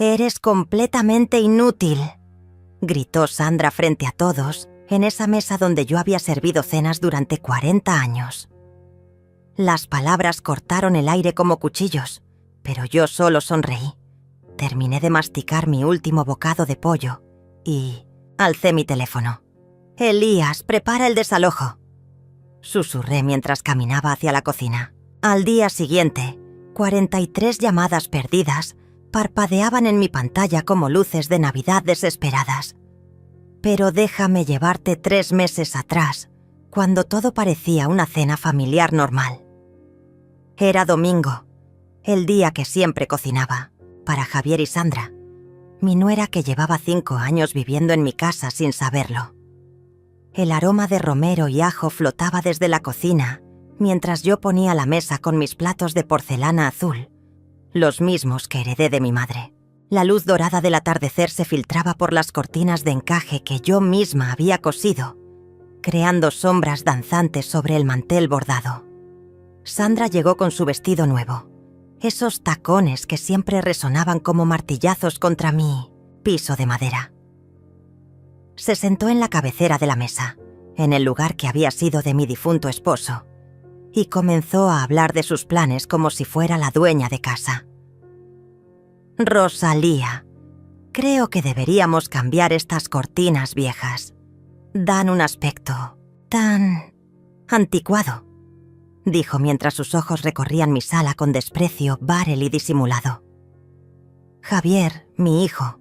«Eres completamente inútil», gritó Sandra frente a todos en esa mesa donde yo había servido cenas durante 40 años. Las palabras cortaron el aire como cuchillos, pero yo solo sonreí. Terminé de masticar mi último bocado de pollo y alcé mi teléfono. «Elías, prepara el desalojo», susurré mientras caminaba hacia la cocina. Al día siguiente, 43 llamadas perdidas parpadeaban en mi pantalla como luces de Navidad desesperadas. Pero déjame llevarte 3 meses atrás, cuando todo parecía una cena familiar normal. Era domingo, el día que siempre cocinaba, para Javier y Sandra, mi nuera que llevaba 5 años viviendo en mi casa sin saberlo. El aroma de romero y ajo flotaba desde la cocina, mientras yo ponía la mesa con mis platos de porcelana azul, los mismos que heredé de mi madre. La luz dorada del atardecer se filtraba por las cortinas de encaje que yo misma había cosido, creando sombras danzantes sobre el mantel bordado. Sandra llegó con su vestido nuevo, esos tacones que siempre resonaban como martillazos contra mi piso de madera. Se sentó en la cabecera de la mesa, en el lugar que había sido de mi difunto esposo, y comenzó a hablar de sus planes como si fuera la dueña de casa. «Rosalía, creo que deberíamos cambiar estas cortinas viejas. Dan un aspecto tan anticuado», dijo mientras sus ojos recorrían mi sala con desprecio barel y disimulado. Javier, mi hijo,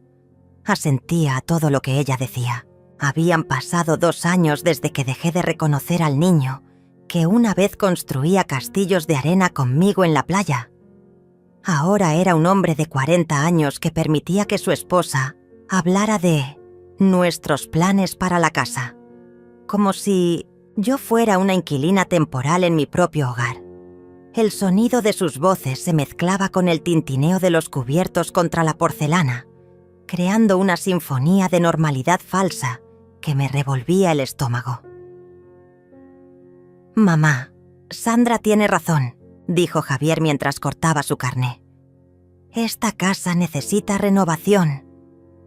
asentía a todo lo que ella decía. Habían pasado 2 años desde que dejé de reconocer al niño que una vez construía castillos de arena conmigo en la playa. Ahora era un hombre de 40 años que permitía que su esposa hablara de nuestros planes para la casa, como si yo fuera una inquilina temporal en mi propio hogar. El sonido de sus voces se mezclaba con el tintineo de los cubiertos contra la porcelana, creando una sinfonía de normalidad falsa que me revolvía el estómago. «Mamá, Sandra tiene razón», dijo Javier mientras cortaba su carne. «Esta casa necesita renovación.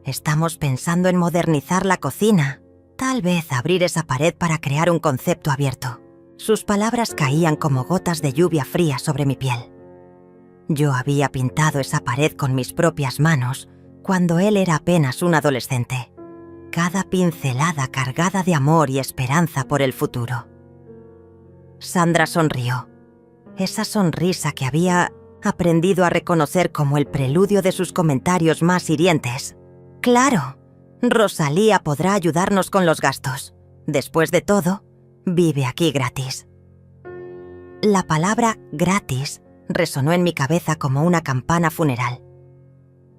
Estamos pensando en modernizar la cocina, tal vez abrir esa pared para crear un concepto abierto». Sus palabras caían como gotas de lluvia fría sobre mi piel. Yo había pintado esa pared con mis propias manos cuando él era apenas un adolescente. Cada pincelada cargada de amor y esperanza por el futuro. Sandra sonrió. Esa sonrisa que había aprendido a reconocer como el preludio de sus comentarios más hirientes. «Claro, Rosalía podrá ayudarnos con los gastos. Después de todo, vive aquí gratis». La palabra gratis resonó en mi cabeza como una campana funeral.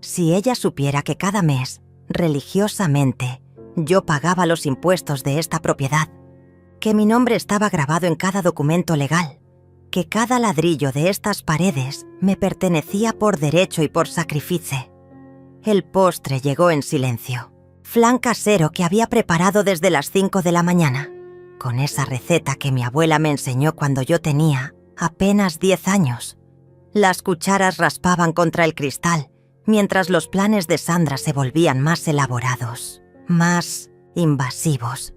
Si ella supiera que cada mes, religiosamente, yo pagaba los impuestos de esta propiedad, que mi nombre estaba grabado en cada documento legal, que cada ladrillo de estas paredes me pertenecía por derecho y por sacrificio. El postre llegó en silencio. Flan casero que había preparado desde las 5 de la mañana, con esa receta que mi abuela me enseñó cuando yo tenía apenas 10 años. Las cucharas raspaban contra el cristal, mientras los planes de Sandra se volvían más elaborados, más invasivos.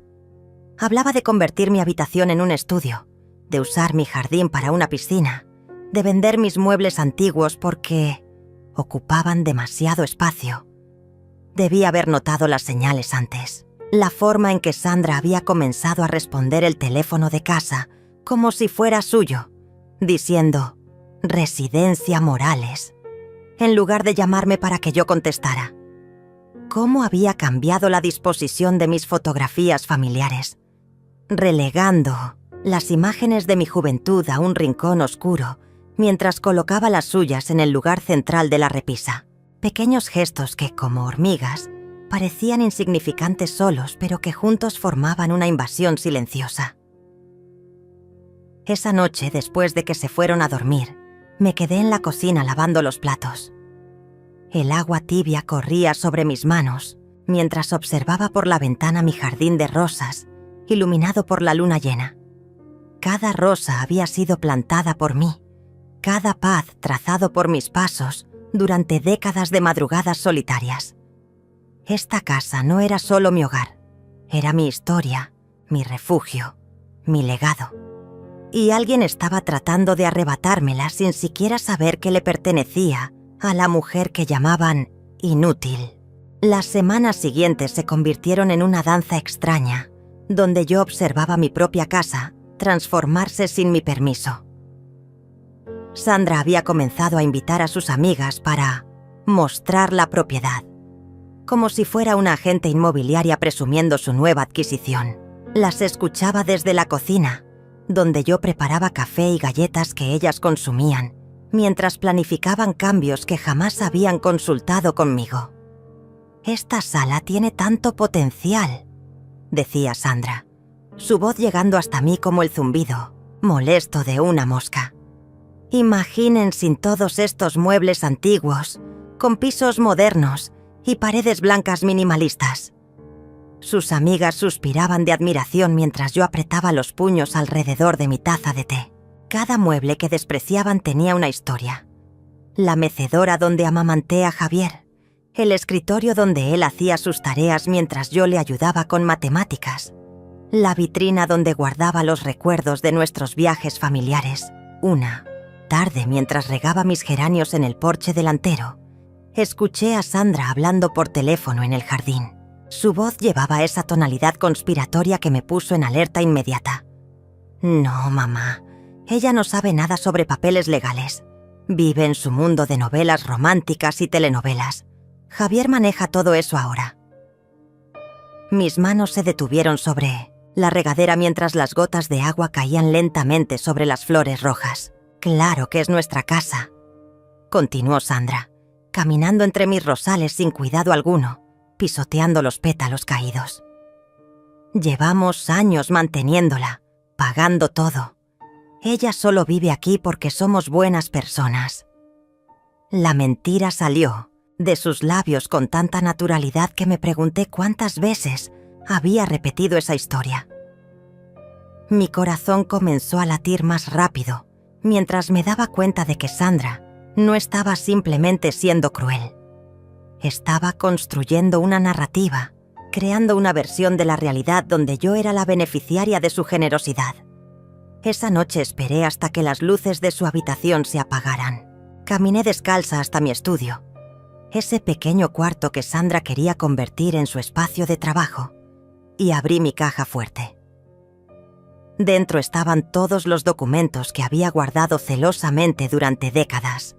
Hablaba de convertir mi habitación en un estudio, de usar mi jardín para una piscina, de vender mis muebles antiguos porque ocupaban demasiado espacio. Debí haber notado las señales antes. La forma en que Sandra había comenzado a responder el teléfono de casa como si fuera suyo, diciendo «Residencia Morales», en lugar de llamarme para que yo contestara. Cómo había cambiado la disposición de mis fotografías familiares, relegando las imágenes de mi juventud a un rincón oscuro mientras colocaba las suyas en el lugar central de la repisa. Pequeños gestos que, como hormigas, parecían insignificantes solos, pero que juntos formaban una invasión silenciosa. Esa noche, después de que se fueron a dormir, me quedé en la cocina lavando los platos. El agua tibia corría sobre mis manos mientras observaba por la ventana mi jardín de rosas, iluminado por la luna llena. Cada rosa había sido plantada por mí, cada paz trazado por mis pasos durante décadas de madrugadas solitarias. Esta casa no era solo mi hogar, era mi historia, mi refugio, mi legado. Y alguien estaba tratando de arrebatármela sin siquiera saber que le pertenecía a la mujer que llamaban inútil. Las semanas siguientes se convirtieron en una danza extraña, donde yo observaba mi propia casa transformarse sin mi permiso. Sandra había comenzado a invitar a sus amigas para mostrar la propiedad, como si fuera una agente inmobiliaria presumiendo su nueva adquisición. Las escuchaba desde la cocina, donde yo preparaba café y galletas que ellas consumían, mientras planificaban cambios que jamás habían consultado conmigo. «Esta sala tiene tanto potencial», decía Sandra, su voz llegando hasta mí como el zumbido molesto de una mosca. «Imaginen sin todos estos muebles antiguos, con pisos modernos y paredes blancas minimalistas». Sus amigas suspiraban de admiración mientras yo apretaba los puños alrededor de mi taza de té. Cada mueble que despreciaban tenía una historia. La mecedora donde amamanté a Javier, el escritorio donde él hacía sus tareas mientras yo le ayudaba con matemáticas, la vitrina donde guardaba los recuerdos de nuestros viajes familiares. Una tarde, mientras regaba mis geranios en el porche delantero, escuché a Sandra hablando por teléfono en el jardín. Su voz llevaba esa tonalidad conspiratoria que me puso en alerta inmediata. «No, mamá, ella no sabe nada sobre papeles legales. Vive en su mundo de novelas románticas y telenovelas. Javier maneja todo eso ahora». Mis manos se detuvieron sobre la regadera mientras las gotas de agua caían lentamente sobre las flores rojas. «Claro que es nuestra casa», continuó Sandra, caminando entre mis rosales sin cuidado alguno, pisoteando los pétalos caídos. «Llevamos años manteniéndola, pagando todo. Ella solo vive aquí porque somos buenas personas». La mentira salió de sus labios con tanta naturalidad que me pregunté cuántas veces había repetido esa historia. Mi corazón comenzó a latir más rápido mientras me daba cuenta de que Sandra no estaba simplemente siendo cruel. Estaba construyendo una narrativa, creando una versión de la realidad donde yo era la beneficiaria de su generosidad. Esa noche esperé hasta que las luces de su habitación se apagaran. Caminé descalza hasta mi estudio, ese pequeño cuarto que Sandra quería convertir en su espacio de trabajo, y abrí mi caja fuerte. Dentro estaban todos los documentos que había guardado celosamente durante décadas.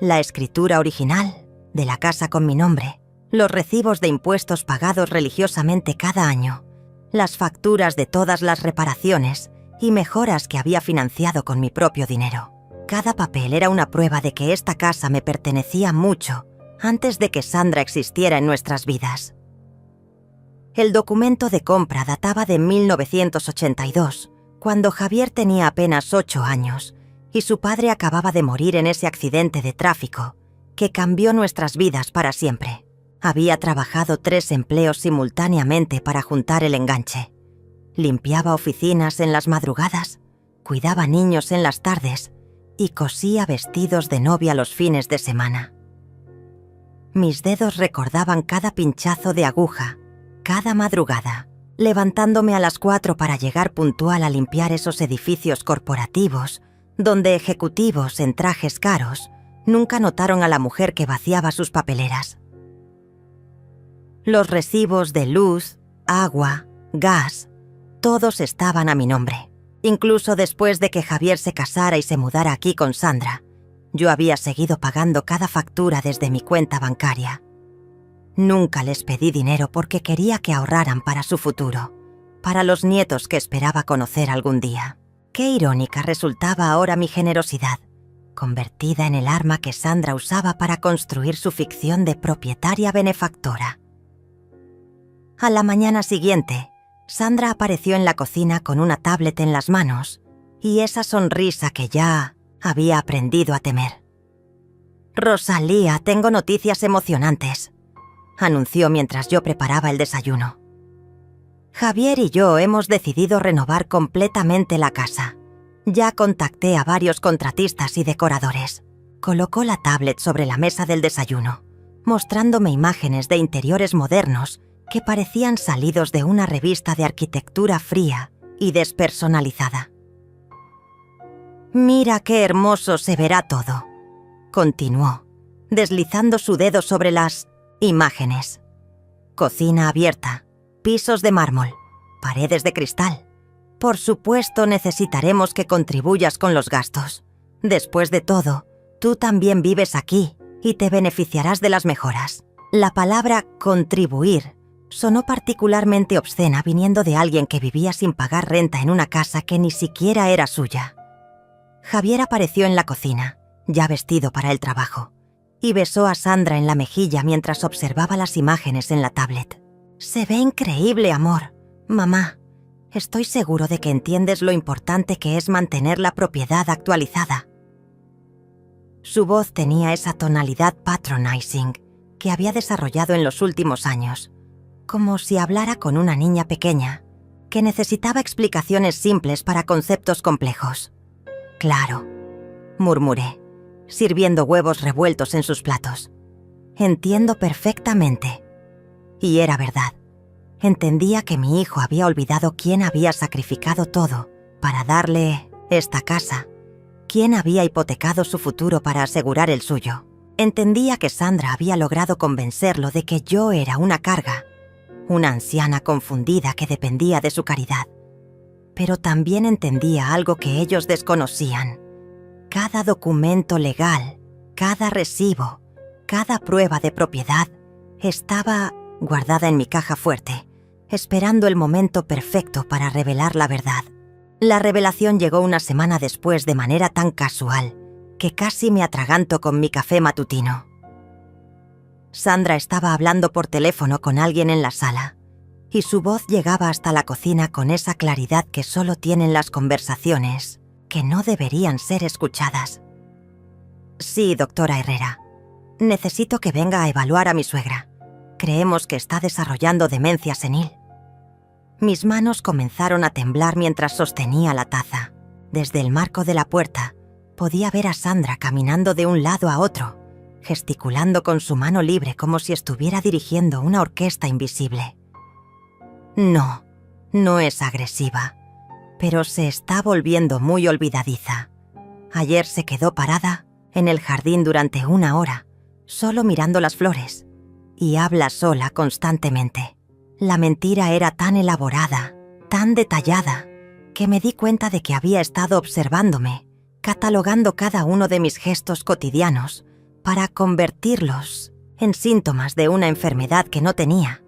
La escritura original de la casa con mi nombre, los recibos de impuestos pagados religiosamente cada año, las facturas de todas las reparaciones y mejoras que había financiado con mi propio dinero. Cada papel era una prueba de que esta casa me pertenecía mucho antes de que Sandra existiera en nuestras vidas. El documento de compra databa de 1982, cuando Javier tenía apenas 8 años y su padre acababa de morir en ese accidente de tráfico que cambió nuestras vidas para siempre. Había trabajado 3 empleos simultáneamente para juntar el enganche. Limpiaba oficinas en las madrugadas, cuidaba niños en las tardes y cosía vestidos de novia los fines de semana. Mis dedos recordaban cada pinchazo de aguja, cada madrugada, levantándome a las 4 para llegar puntual a limpiar esos edificios corporativos, donde ejecutivos en trajes caros nunca notaron a la mujer que vaciaba sus papeleras. Los recibos de luz, agua, gas, todos estaban a mi nombre. Incluso después de que Javier se casara y se mudara aquí con Sandra, yo había seguido pagando cada factura desde mi cuenta bancaria. Nunca les pedí dinero porque quería que ahorraran para su futuro, para los nietos que esperaba conocer algún día. Qué irónica resultaba ahora mi generosidad, convertida en el arma que Sandra usaba para construir su ficción de propietaria benefactora. A la mañana siguiente, Sandra apareció en la cocina con una tablet en las manos y esa sonrisa que ya había aprendido a temer. «Rosalía, tengo noticias emocionantes», anunció mientras yo preparaba el desayuno. «Javier y yo hemos decidido renovar completamente la casa. Ya contacté a varios contratistas y decoradores. Colocó la tablet sobre la mesa del desayuno, mostrándome imágenes de interiores modernos que parecían salidos de una revista de arquitectura fría y despersonalizada. «Mira qué hermoso se verá todo», continuó, deslizando su dedo sobre las imágenes. Cocina abierta, pisos de mármol, paredes de cristal. Por supuesto necesitaremos que contribuyas con los gastos. Después de todo, tú también vives aquí y te beneficiarás de las mejoras. La palabra contribuir sonó particularmente obscena viniendo de alguien que vivía sin pagar renta en una casa que ni siquiera era suya. Javier apareció en la cocina, ya vestido para el trabajo, y besó a Sandra en la mejilla mientras observaba las imágenes en la tablet. «Se ve increíble, amor. Mamá, estoy seguro de que entiendes lo importante que es mantener la propiedad actualizada». Su voz tenía esa tonalidad patronizing que había desarrollado en los últimos años, como si hablara con una niña pequeña que necesitaba explicaciones simples para conceptos complejos. «Claro», murmuré, sirviendo huevos revueltos en sus platos. «Entiendo perfectamente». Y era verdad. Entendía que mi hijo había olvidado quién había sacrificado todo para darle esta casa, quién había hipotecado su futuro para asegurar el suyo. Entendía que Sandra había logrado convencerlo de que yo era una carga, una anciana confundida que dependía de su caridad. Pero también entendía algo que ellos desconocían. Cada documento legal, cada recibo, cada prueba de propiedad estaba guardada en mi caja fuerte, esperando el momento perfecto para revelar la verdad. La revelación llegó una semana después de manera tan casual que casi me atraganto con mi café matutino. Sandra estaba hablando por teléfono con alguien en la sala, y su voz llegaba hasta la cocina con esa claridad que solo tienen las conversaciones, que no deberían ser escuchadas. «Sí, doctora Herrera. Necesito que venga a evaluar a mi suegra. Creemos que está desarrollando demencia senil». Mis manos comenzaron a temblar mientras sostenía la taza. Desde el marco de la puerta, podía ver a Sandra caminando de un lado a otro, gesticulando con su mano libre como si estuviera dirigiendo una orquesta invisible. No, no es agresiva, pero se está volviendo muy olvidadiza. Ayer se quedó parada en el jardín durante 1 hora, solo mirando las flores, y habla sola constantemente. La mentira era tan elaborada, tan detallada, que me di cuenta de que había estado observándome, catalogando cada uno de mis gestos cotidianos para convertirlos en síntomas de una enfermedad que no tenía.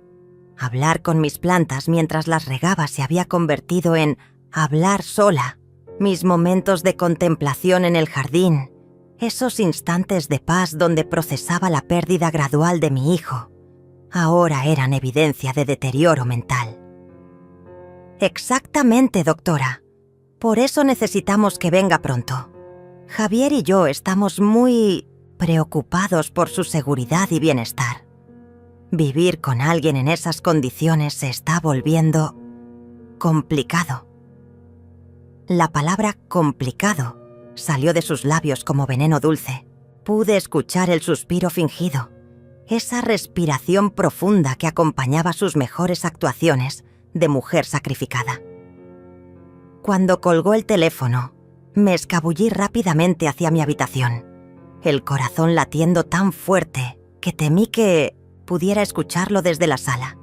Hablar con mis plantas mientras las regaba se había convertido en hablar sola. Mis momentos de contemplación en el jardín, esos instantes de paz donde procesaba la pérdida gradual de mi hijo, ahora eran evidencia de deterioro mental. «Exactamente, doctora. Por eso necesitamos que venga pronto. Javier y yo estamos muy preocupados por su seguridad y bienestar. Vivir con alguien en esas condiciones se está volviendo complicado». La palabra complicado salió de sus labios como veneno dulce. Pude escuchar el suspiro fingido, esa respiración profunda que acompañaba sus mejores actuaciones de mujer sacrificada. Cuando colgó el teléfono, me escabullí rápidamente hacia mi habitación, el corazón latiendo tan fuerte que temí que pudiera escucharlo desde la sala.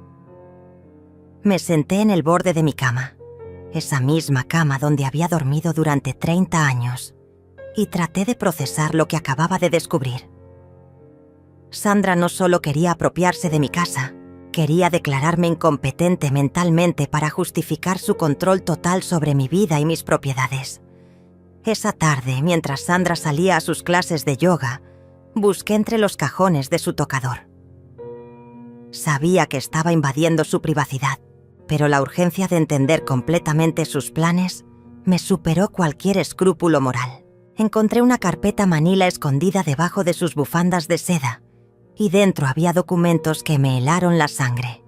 Me senté en el borde de mi cama, esa misma cama donde había dormido durante 30 años, y traté de procesar lo que acababa de descubrir. Sandra no solo quería apropiarse de mi casa, quería declararme incompetente mentalmente para justificar su control total sobre mi vida y mis propiedades. Esa tarde, mientras Sandra salía a sus clases de yoga, busqué entre los cajones de su tocador. Sabía que estaba invadiendo su privacidad, pero la urgencia de entender completamente sus planes me superó cualquier escrúpulo moral. Encontré una carpeta manila escondida debajo de sus bufandas de seda, y dentro había documentos que me helaron la sangre.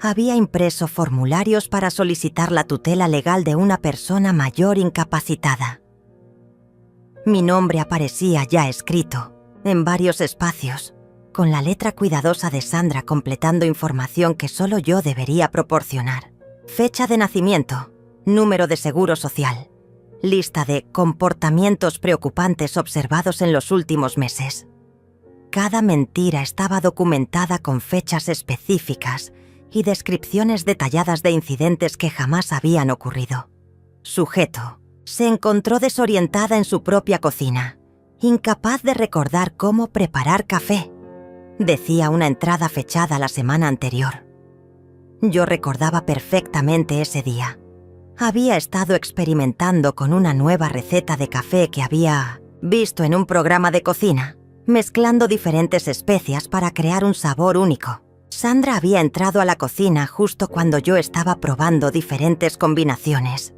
Había impreso formularios para solicitar la tutela legal de una persona mayor incapacitada. Mi nombre aparecía ya escrito, en varios espacios, con la letra cuidadosa de Sandra completando información que solo yo debería proporcionar. Fecha de nacimiento, número de seguro social, lista de comportamientos preocupantes observados en los últimos meses. Cada mentira estaba documentada con fechas específicas y descripciones detalladas de incidentes que jamás habían ocurrido. Sujeto: se encontró desorientada en su propia cocina, incapaz de recordar cómo preparar café, decía una entrada fechada la semana anterior. Yo recordaba perfectamente ese día. Había estado experimentando con una nueva receta de café que había visto en un programa de cocina, mezclando diferentes especias para crear un sabor único. Sandra había entrado a la cocina justo cuando yo estaba probando diferentes combinaciones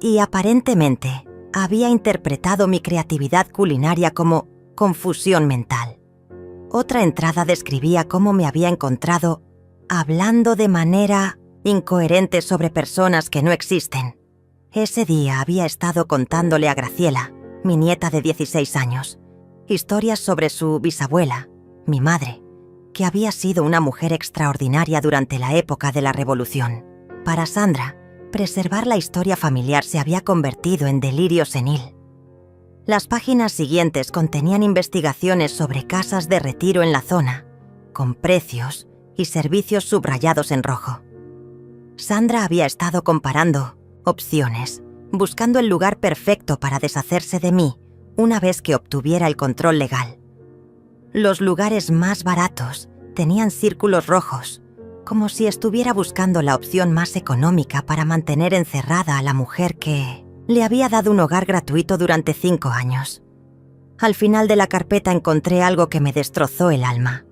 y aparentemente había interpretado mi creatividad culinaria como confusión mental. Otra entrada describía cómo me había encontrado hablando de manera incoherente sobre personas que no existen. Ese día había estado contándole a Graciela, mi nieta de 16 años, historias sobre su bisabuela, mi madre, que había sido una mujer extraordinaria durante la época de la Revolución. Para Sandra, preservar la historia familiar se había convertido en delirio senil. Las páginas siguientes contenían investigaciones sobre casas de retiro en la zona, con precios y servicios subrayados en rojo. Sandra había estado comparando opciones, buscando el lugar perfecto para deshacerse de mí una vez que obtuviera el control legal. Los lugares más baratos tenían círculos rojos, como si estuviera buscando la opción más económica para mantener encerrada a la mujer que le había dado un hogar gratuito durante 5 años. Al final de la carpeta encontré algo que me destrozó el alma.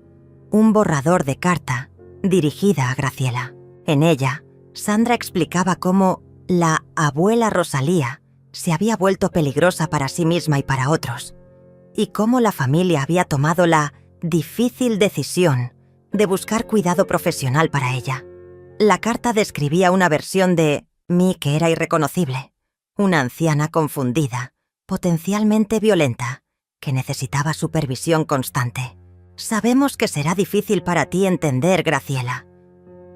Un borrador de carta dirigida a Graciela. En ella, Sandra explicaba cómo la abuela Rosalía se había vuelto peligrosa para sí misma y para otros, y cómo la familia había tomado la difícil decisión de buscar cuidado profesional para ella. La carta describía una versión de mí que era irreconocible, una anciana confundida, potencialmente violenta, que necesitaba supervisión constante. Sabemos que será difícil para ti entender, Graciela,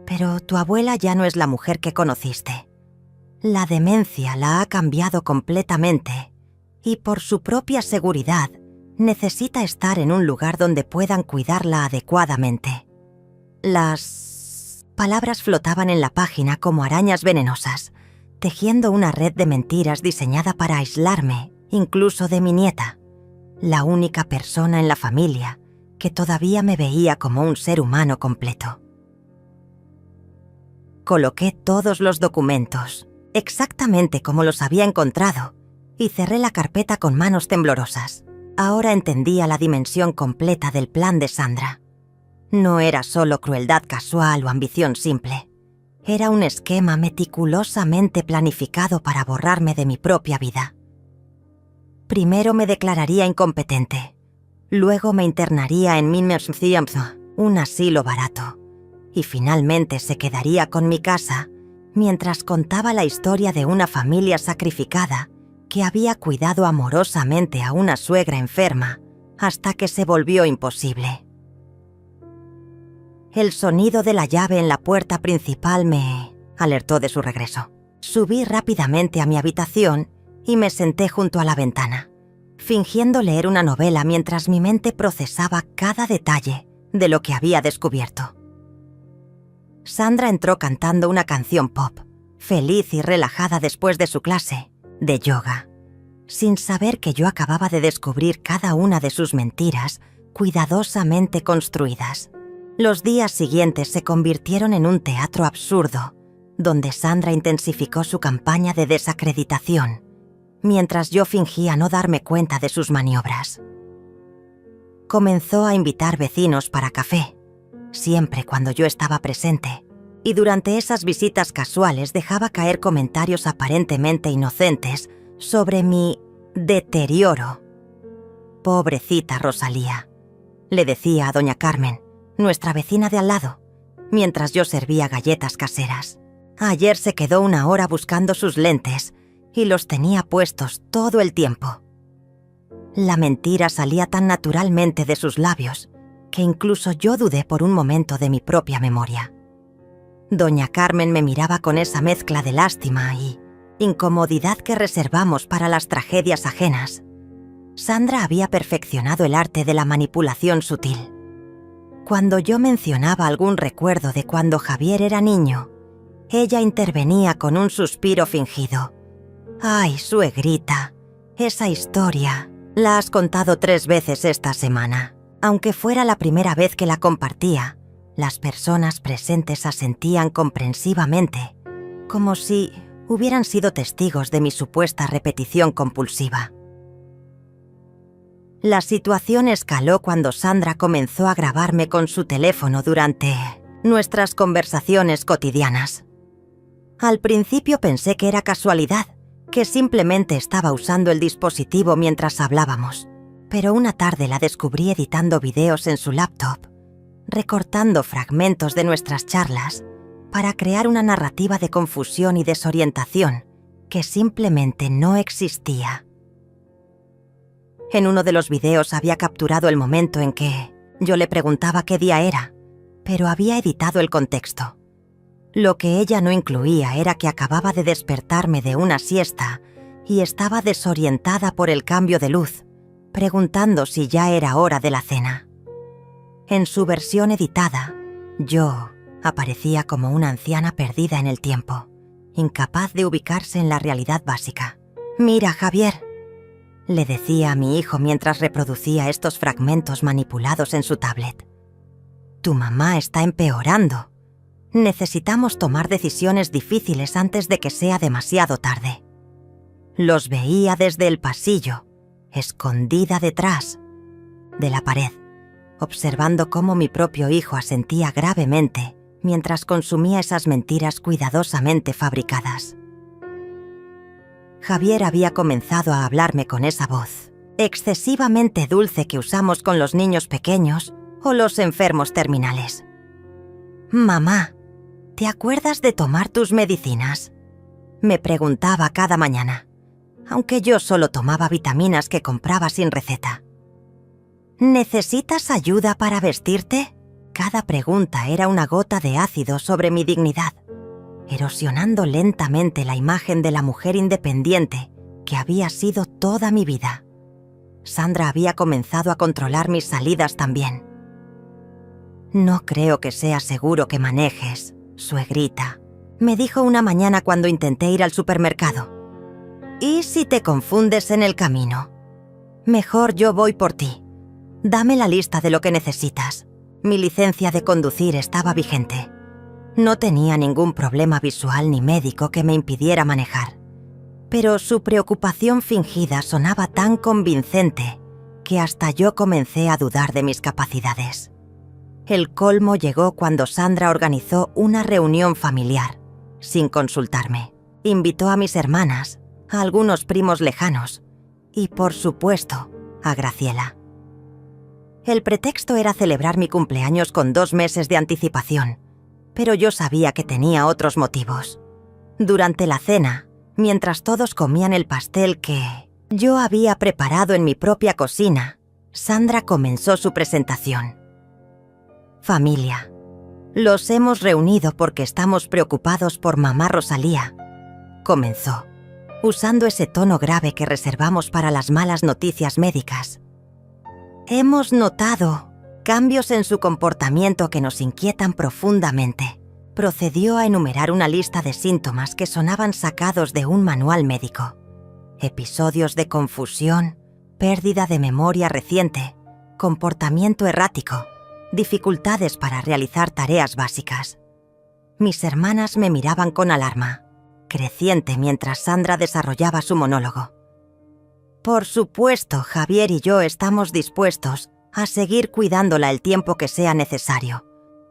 pero tu abuela ya no es la mujer que conociste. La demencia la ha cambiado completamente y por su propia seguridad necesita estar en un lugar donde puedan cuidarla adecuadamente. Las palabras flotaban en la página como arañas venenosas, tejiendo una red de mentiras diseñada para aislarme, incluso de mi nieta, la única persona en la familia que todavía me veía como un ser humano completo. Coloqué todos los documentos, exactamente como los había encontrado, y cerré la carpeta con manos temblorosas. Ahora entendía la dimensión completa del plan de Sandra. No era solo crueldad casual o ambición simple. Era un esquema meticulosamente planificado para borrarme de mi propia vida. Primero me declararía incompetente. Luego me internaría en un asilo barato. Y finalmente se quedaría con mi casa mientras contaba la historia de una familia sacrificada que había cuidado amorosamente a una suegra enferma hasta que se volvió imposible. El sonido de la llave en la puerta principal me alertó de su regreso. Subí rápidamente a mi habitación y me senté junto a la ventana, fingiendo leer una novela mientras mi mente procesaba cada detalle de lo que había descubierto. Sandra entró cantando una canción pop, feliz y relajada después de su clase de yoga, sin saber que yo acababa de descubrir cada una de sus mentiras cuidadosamente construidas. Los días siguientes se convirtieron en un teatro absurdo, donde Sandra intensificó su campaña de desacreditación, mientras yo fingía no darme cuenta de sus maniobras. Comenzó a invitar vecinos para café, siempre cuando yo estaba presente, y durante esas visitas casuales dejaba caer comentarios aparentemente inocentes sobre mi deterioro. «Pobrecita Rosalía», le decía a doña Carmen, nuestra vecina de al lado, mientras yo servía galletas caseras. Ayer se quedó 1 hora buscando sus lentes y los tenía puestos todo el tiempo. La mentira salía tan naturalmente de sus labios que incluso yo dudé por un momento de mi propia memoria. Doña Carmen me miraba con esa mezcla de lástima y incomodidad que reservamos para las tragedias ajenas. Sandra había perfeccionado el arte de la manipulación sutil. Cuando yo mencionaba algún recuerdo de cuando Javier era niño, ella intervenía con un suspiro fingido. «Ay, suegrita, esa historia la has contado 3 veces esta semana». Aunque fuera la primera vez que la compartía, las personas presentes asentían comprensivamente, como si hubieran sido testigos de mi supuesta repetición compulsiva. La situación escaló cuando Sandra comenzó a grabarme con su teléfono durante nuestras conversaciones cotidianas. Al principio pensé que era casualidad, que simplemente estaba usando el dispositivo mientras hablábamos, pero una tarde la descubrí editando videos en su laptop, recortando fragmentos de nuestras charlas para crear una narrativa de confusión y desorientación que simplemente no existía. En uno de los videos había capturado el momento en que yo le preguntaba qué día era, pero había editado el contexto. Lo que ella no incluía era que acababa de despertarme de una siesta y estaba desorientada por el cambio de luz, preguntando si ya era hora de la cena. En su versión editada, yo aparecía como una anciana perdida en el tiempo, incapaz de ubicarse en la realidad básica. «Mira, Javier», le decía a mi hijo mientras reproducía estos fragmentos manipulados en su tablet. «Tu mamá está empeorando. Necesitamos tomar decisiones difíciles antes de que sea demasiado tarde». Los veía desde el pasillo, escondida detrás de la pared, observando cómo mi propio hijo asentía gravemente mientras consumía esas mentiras cuidadosamente fabricadas. Javier había comenzado a hablarme con esa voz excesivamente dulce que usamos con los niños pequeños o los enfermos terminales. «Mamá, ¿te acuerdas de tomar tus medicinas?», me preguntaba cada mañana, aunque yo solo tomaba vitaminas que compraba sin receta. «¿Necesitas ayuda para vestirte?». Cada pregunta era una gota de ácido sobre mi dignidad, erosionando lentamente la imagen de la mujer independiente que había sido toda mi vida. Sandra había comenzado a controlar mis salidas también. «No creo que sea seguro que manejes, suegrita», me dijo una mañana cuando intenté ir al supermercado. «¿Y si te confundes en el camino? Mejor yo voy por ti. Dame la lista de lo que necesitas». Mi licencia de conducir estaba vigente. No tenía ningún problema visual ni médico que me impidiera manejar, pero su preocupación fingida sonaba tan convincente que hasta yo comencé a dudar de mis capacidades. El colmo llegó cuando Sandra organizó una reunión familiar, sin consultarme. Invitó a mis hermanas, a algunos primos lejanos y, por supuesto, a Graciela. El pretexto era celebrar mi cumpleaños con 2 meses de anticipación, pero yo sabía que tenía otros motivos. Durante la cena, mientras todos comían el pastel que yo había preparado en mi propia cocina, Sandra comenzó su presentación. «Familia, los hemos reunido porque estamos preocupados por mamá Rosalía», comenzó, usando ese tono grave que reservamos para las malas noticias médicas. «Hemos notado cambios en su comportamiento que nos inquietan profundamente». Procedió a enumerar una lista de síntomas que sonaban sacados de un manual médico. Episodios de confusión, pérdida de memoria reciente, comportamiento errático, dificultades para realizar tareas básicas. Mis hermanas me miraban con alarma, creciente mientras Sandra desarrollaba su monólogo. «Por supuesto, Javier y yo estamos dispuestos a seguir cuidándola el tiempo que sea necesario,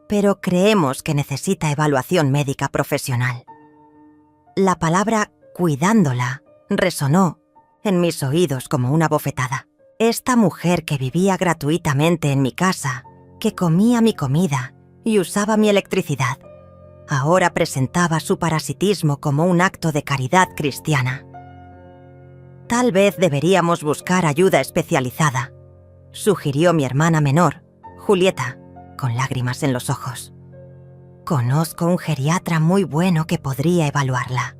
pero creemos que necesita evaluación médica profesional». La palabra «cuidándola» resonó en mis oídos como una bofetada. Esta mujer que vivía gratuitamente en mi casa, que comía mi comida y usaba mi electricidad, ahora presentaba su parasitismo como un acto de caridad cristiana. Tal vez deberíamos buscar ayuda especializada, sugirió mi hermana menor, Julieta, con lágrimas en los ojos. Conozco un geriatra muy bueno que podría evaluarla.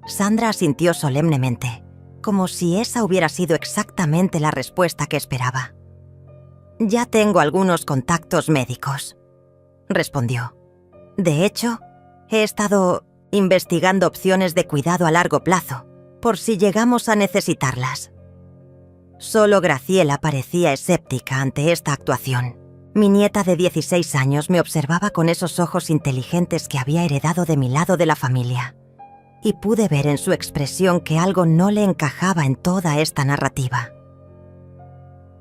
Sandra asintió solemnemente, como si esa hubiera sido exactamente la respuesta que esperaba. Ya tengo algunos contactos médicos, respondió. De hecho, he estado investigando opciones de cuidado a largo plazo, por si llegamos a necesitarlas. Solo Graciela parecía escéptica ante esta actuación. Mi nieta de 16 años me observaba con esos ojos inteligentes que había heredado de mi lado de la familia, y pude ver en su expresión que algo no le encajaba en toda esta narrativa.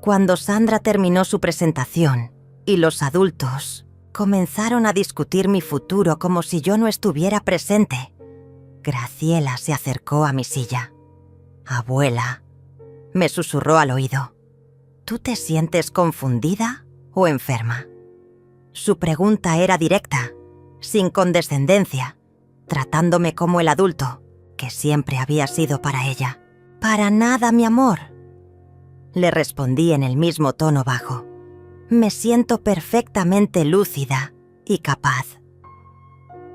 Cuando Sandra terminó su presentación y los adultos comenzaron a discutir mi futuro como si yo no estuviera presente, Graciela se acercó a mi silla. «Abuela», me susurró al oído, «¿tú te sientes confundida o enferma?» Su pregunta era directa, sin condescendencia, tratándome como el adulto que siempre había sido para ella. «Para nada, mi amor», le respondí en el mismo tono bajo. «Me siento perfectamente lúcida y capaz».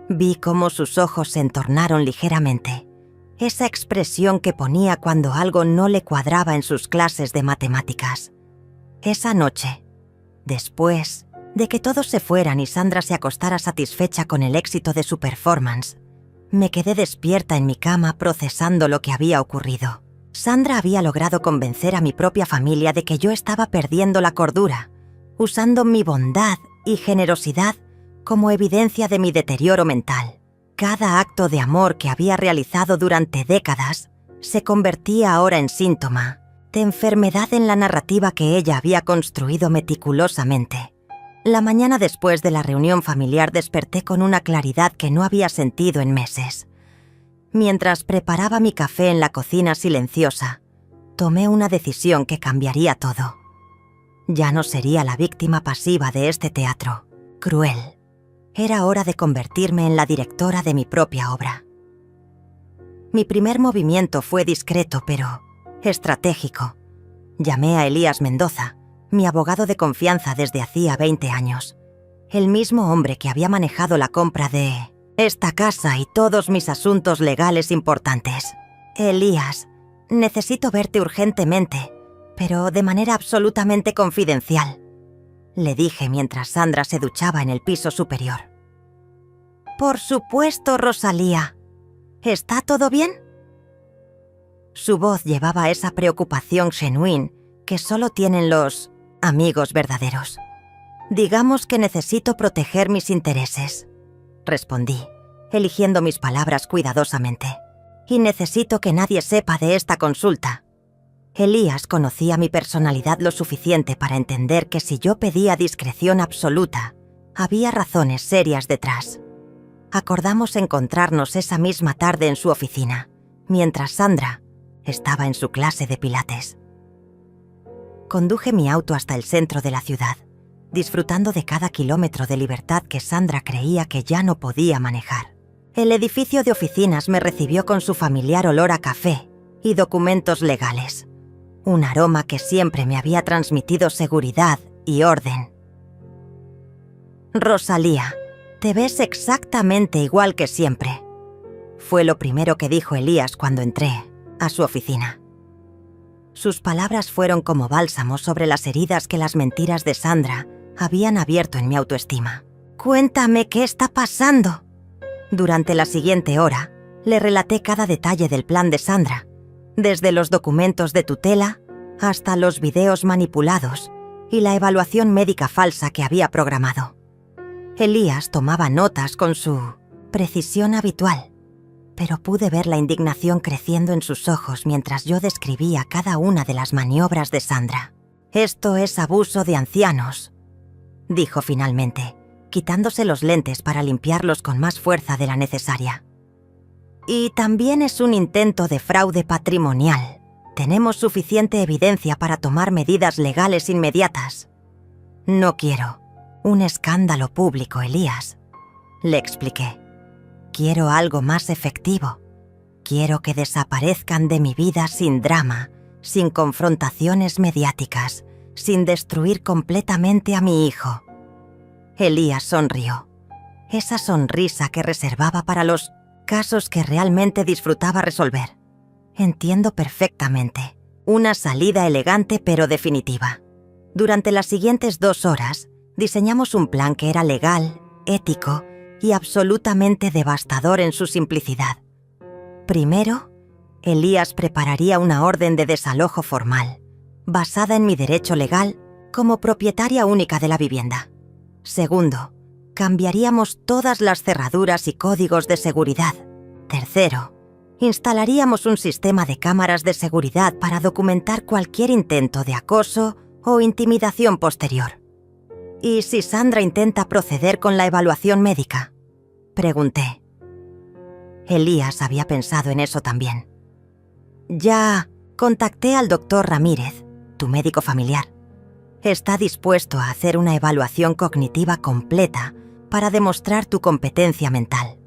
Vi cómo sus ojos se entornaron ligeramente, esa expresión que ponía cuando algo no le cuadraba en sus clases de matemáticas. Esa noche, después de que todos se fueran y Sandra se acostara satisfecha con el éxito de su performance, me quedé despierta en mi cama procesando lo que había ocurrido. Sandra había logrado convencer a mi propia familia de que yo estaba perdiendo la cordura, usando mi bondad y generosidad como evidencia de mi deterioro mental. Cada acto de amor que había realizado durante décadas se convertía ahora en síntoma de enfermedad en la narrativa que ella había construido meticulosamente. La mañana después de la reunión familiar desperté con una claridad que no había sentido en meses. Mientras preparaba mi café en la cocina silenciosa, tomé una decisión que cambiaría todo. Ya no sería la víctima pasiva de este teatro cruel. Era hora de convertirme en la directora de mi propia obra. Mi primer movimiento fue discreto, pero estratégico. Llamé a Elías Mendoza, mi abogado de confianza desde hacía 20 años. El mismo hombre que había manejado la compra de esta casa y todos mis asuntos legales importantes. «Elías, necesito verte urgentemente, pero de manera absolutamente confidencial», le dije mientras Sandra se duchaba en el piso superior. «Por supuesto, Rosalía. ¿Está todo bien?» Su voz llevaba esa preocupación genuina que solo tienen los amigos verdaderos. «Digamos que necesito proteger mis intereses», respondí, eligiendo mis palabras cuidadosamente. «Y necesito que nadie sepa de esta consulta». Elías conocía mi personalidad lo suficiente para entender que si yo pedía discreción absoluta, había razones serias detrás. Acordamos encontrarnos esa misma tarde en su oficina, mientras Sandra estaba en su clase de pilates. Conduje mi auto hasta el centro de la ciudad, disfrutando de cada kilómetro de libertad que Sandra creía que ya no podía manejar. El edificio de oficinas me recibió con su familiar olor a café y documentos legales, un aroma que siempre me había transmitido seguridad y orden. «Rosalía, te ves exactamente igual que siempre», fue lo primero que dijo Elías cuando entré a su oficina. Sus palabras fueron como bálsamo sobre las heridas que las mentiras de Sandra habían abierto en mi autoestima. «Cuéntame qué está pasando». Durante la siguiente hora, le relaté cada detalle del plan de Sandra, desde los documentos de tutela hasta los videos manipulados y la evaluación médica falsa que había programado. Elías tomaba notas con su precisión habitual, pero pude ver la indignación creciendo en sus ojos mientras yo describía cada una de las maniobras de Sandra. «Esto es abuso de ancianos», dijo finalmente, quitándose los lentes para limpiarlos con más fuerza de la necesaria. «Y también es un intento de fraude patrimonial. Tenemos suficiente evidencia para tomar medidas legales inmediatas». «No quiero un escándalo público, Elías», le expliqué. «Quiero algo más efectivo. Quiero que desaparezcan de mi vida sin drama, sin confrontaciones mediáticas, sin destruir completamente a mi hijo. Elías sonrió. Esa sonrisa que reservaba para los casos que realmente disfrutaba resolver. Entiendo perfectamente. Una salida elegante pero definitiva. Durante las siguientes 2 horas, diseñamos un plan que era legal, ético y absolutamente devastador en su simplicidad. Primero, Elías prepararía una orden de desalojo formal, basada en mi derecho legal como propietaria única de la vivienda. Segundo, cambiaríamos todas las cerraduras y códigos de seguridad. Tercero, instalaríamos un sistema de cámaras de seguridad para documentar cualquier intento de acoso o intimidación posterior. ¿Y si Sandra intenta proceder con la evaluación médica?, pregunté. Elías había pensado en eso también. Ya contacté al doctor Ramírez, tu médico familiar. Está dispuesto a hacer una evaluación cognitiva completa para demostrar tu competencia mental.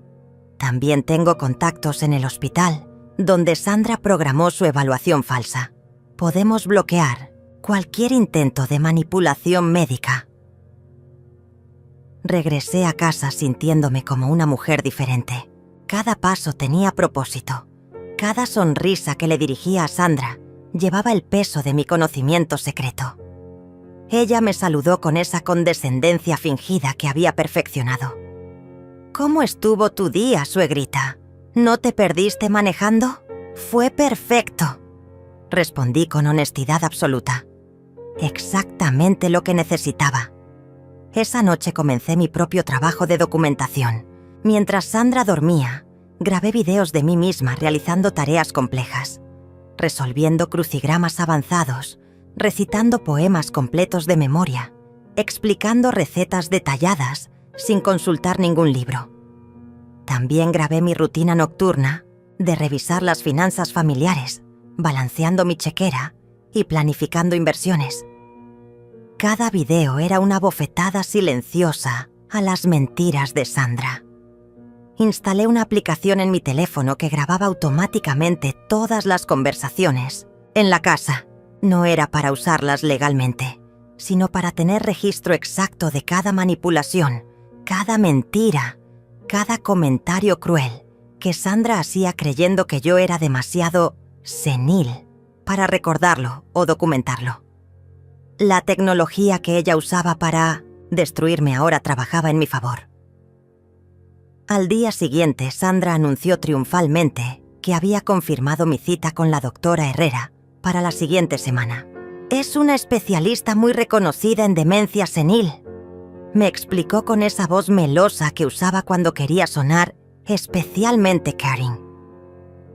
También tengo contactos en el hospital, donde Sandra programó su evaluación falsa. Podemos bloquear cualquier intento de manipulación médica. Regresé a casa sintiéndome como una mujer diferente. Cada paso tenía propósito. Cada sonrisa que le dirigía a Sandra llevaba el peso de mi conocimiento secreto. Ella me saludó con esa condescendencia fingida que había perfeccionado. ¿Cómo estuvo tu día, suegrita? ¿No te perdiste manejando? Fue perfecto, respondí con honestidad absoluta. Exactamente lo que necesitaba. Esa noche comencé mi propio trabajo de documentación. Mientras Sandra dormía, grabé videos de mí misma realizando tareas complejas, resolviendo crucigramas avanzados, recitando poemas completos de memoria, explicando recetas detalladas sin consultar ningún libro. También grabé mi rutina nocturna de revisar las finanzas familiares, balanceando mi chequera y planificando inversiones. Cada video era una bofetada silenciosa a las mentiras de Sandra. Instalé una aplicación en mi teléfono que grababa automáticamente todas las conversaciones en la casa. No era para usarlas legalmente, sino para tener registro exacto de cada manipulación, cada mentira, cada comentario cruel que Sandra hacía creyendo que yo era demasiado senil para recordarlo o documentarlo. La tecnología que ella usaba para destruirme ahora trabajaba en mi favor. Al día siguiente, Sandra anunció triunfalmente que había confirmado mi cita con la doctora Herrera para la siguiente semana. Es una especialista muy reconocida en demencia senil, me explicó con esa voz melosa que usaba cuando quería sonar especialmente caring.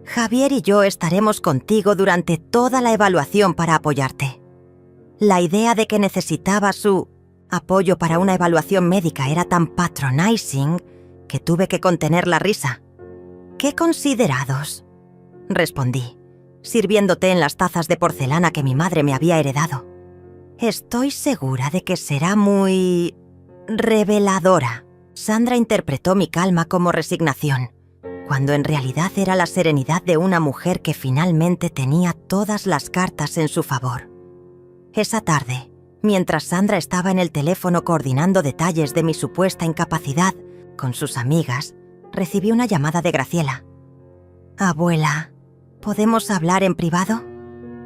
Javier y yo estaremos contigo durante toda la evaluación para apoyarte. La idea de que necesitaba su apoyo para una evaluación médica era tan patronizing que tuve que contener la risa. ¡Qué considerados!, respondí, sirviéndote en las tazas de porcelana que mi madre me había heredado. Estoy segura de que será muy reveladora. Sandra interpretó mi calma como resignación, cuando en realidad era la serenidad de una mujer que finalmente tenía todas las cartas en su favor. Esa tarde, mientras Sandra estaba en el teléfono coordinando detalles de mi supuesta incapacidad con sus amigas, recibí una llamada de Graciela. Abuela, ¿podemos hablar en privado?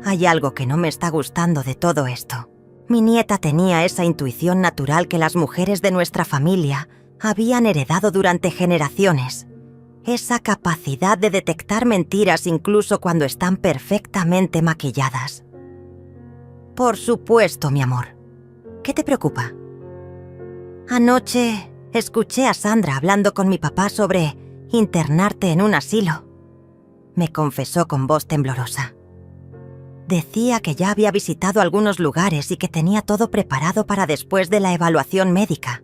Hay algo que no me está gustando de todo esto. Mi nieta tenía esa intuición natural que las mujeres de nuestra familia habían heredado durante generaciones. Esa capacidad de detectar mentiras incluso cuando están perfectamente maquilladas. Por supuesto, mi amor. ¿Qué te preocupa? Anoche escuché a Sandra hablando con mi papá sobre internarte en un asilo, me confesó con voz temblorosa. Decía que ya había visitado algunos lugares y que tenía todo preparado para después de la evaluación médica.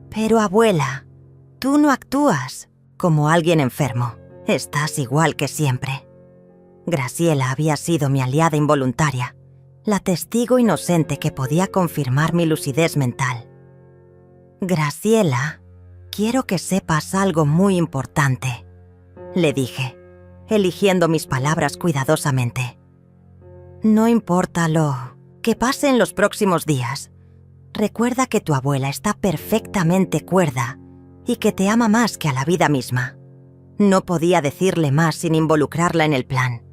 Pero abuela, tú no actúas como alguien enfermo. Estás igual que siempre. Graciela había sido mi aliada involuntaria, la testigo inocente que podía confirmar mi lucidez mental. Graciela, quiero que sepas algo muy importante, le dije. eligiendo mis palabras cuidadosamente. No importa lo que pase en los próximos días. Recuerda que tu abuela está perfectamente cuerda y que te ama más que a la vida misma. No podía decirle más sin involucrarla en el plan,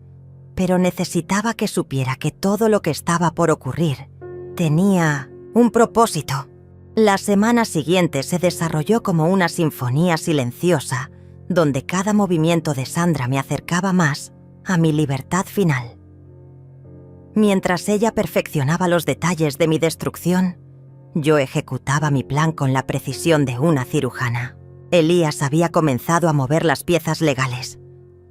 pero necesitaba que supiera que todo lo que estaba por ocurrir tenía un propósito. La semana siguiente se desarrolló como una sinfonía silenciosa, donde cada movimiento de Sandra me acercaba más a mi libertad final. Mientras ella perfeccionaba los detalles de mi destrucción, yo ejecutaba mi plan con la precisión de una cirujana. Elías había comenzado a mover las piezas legales.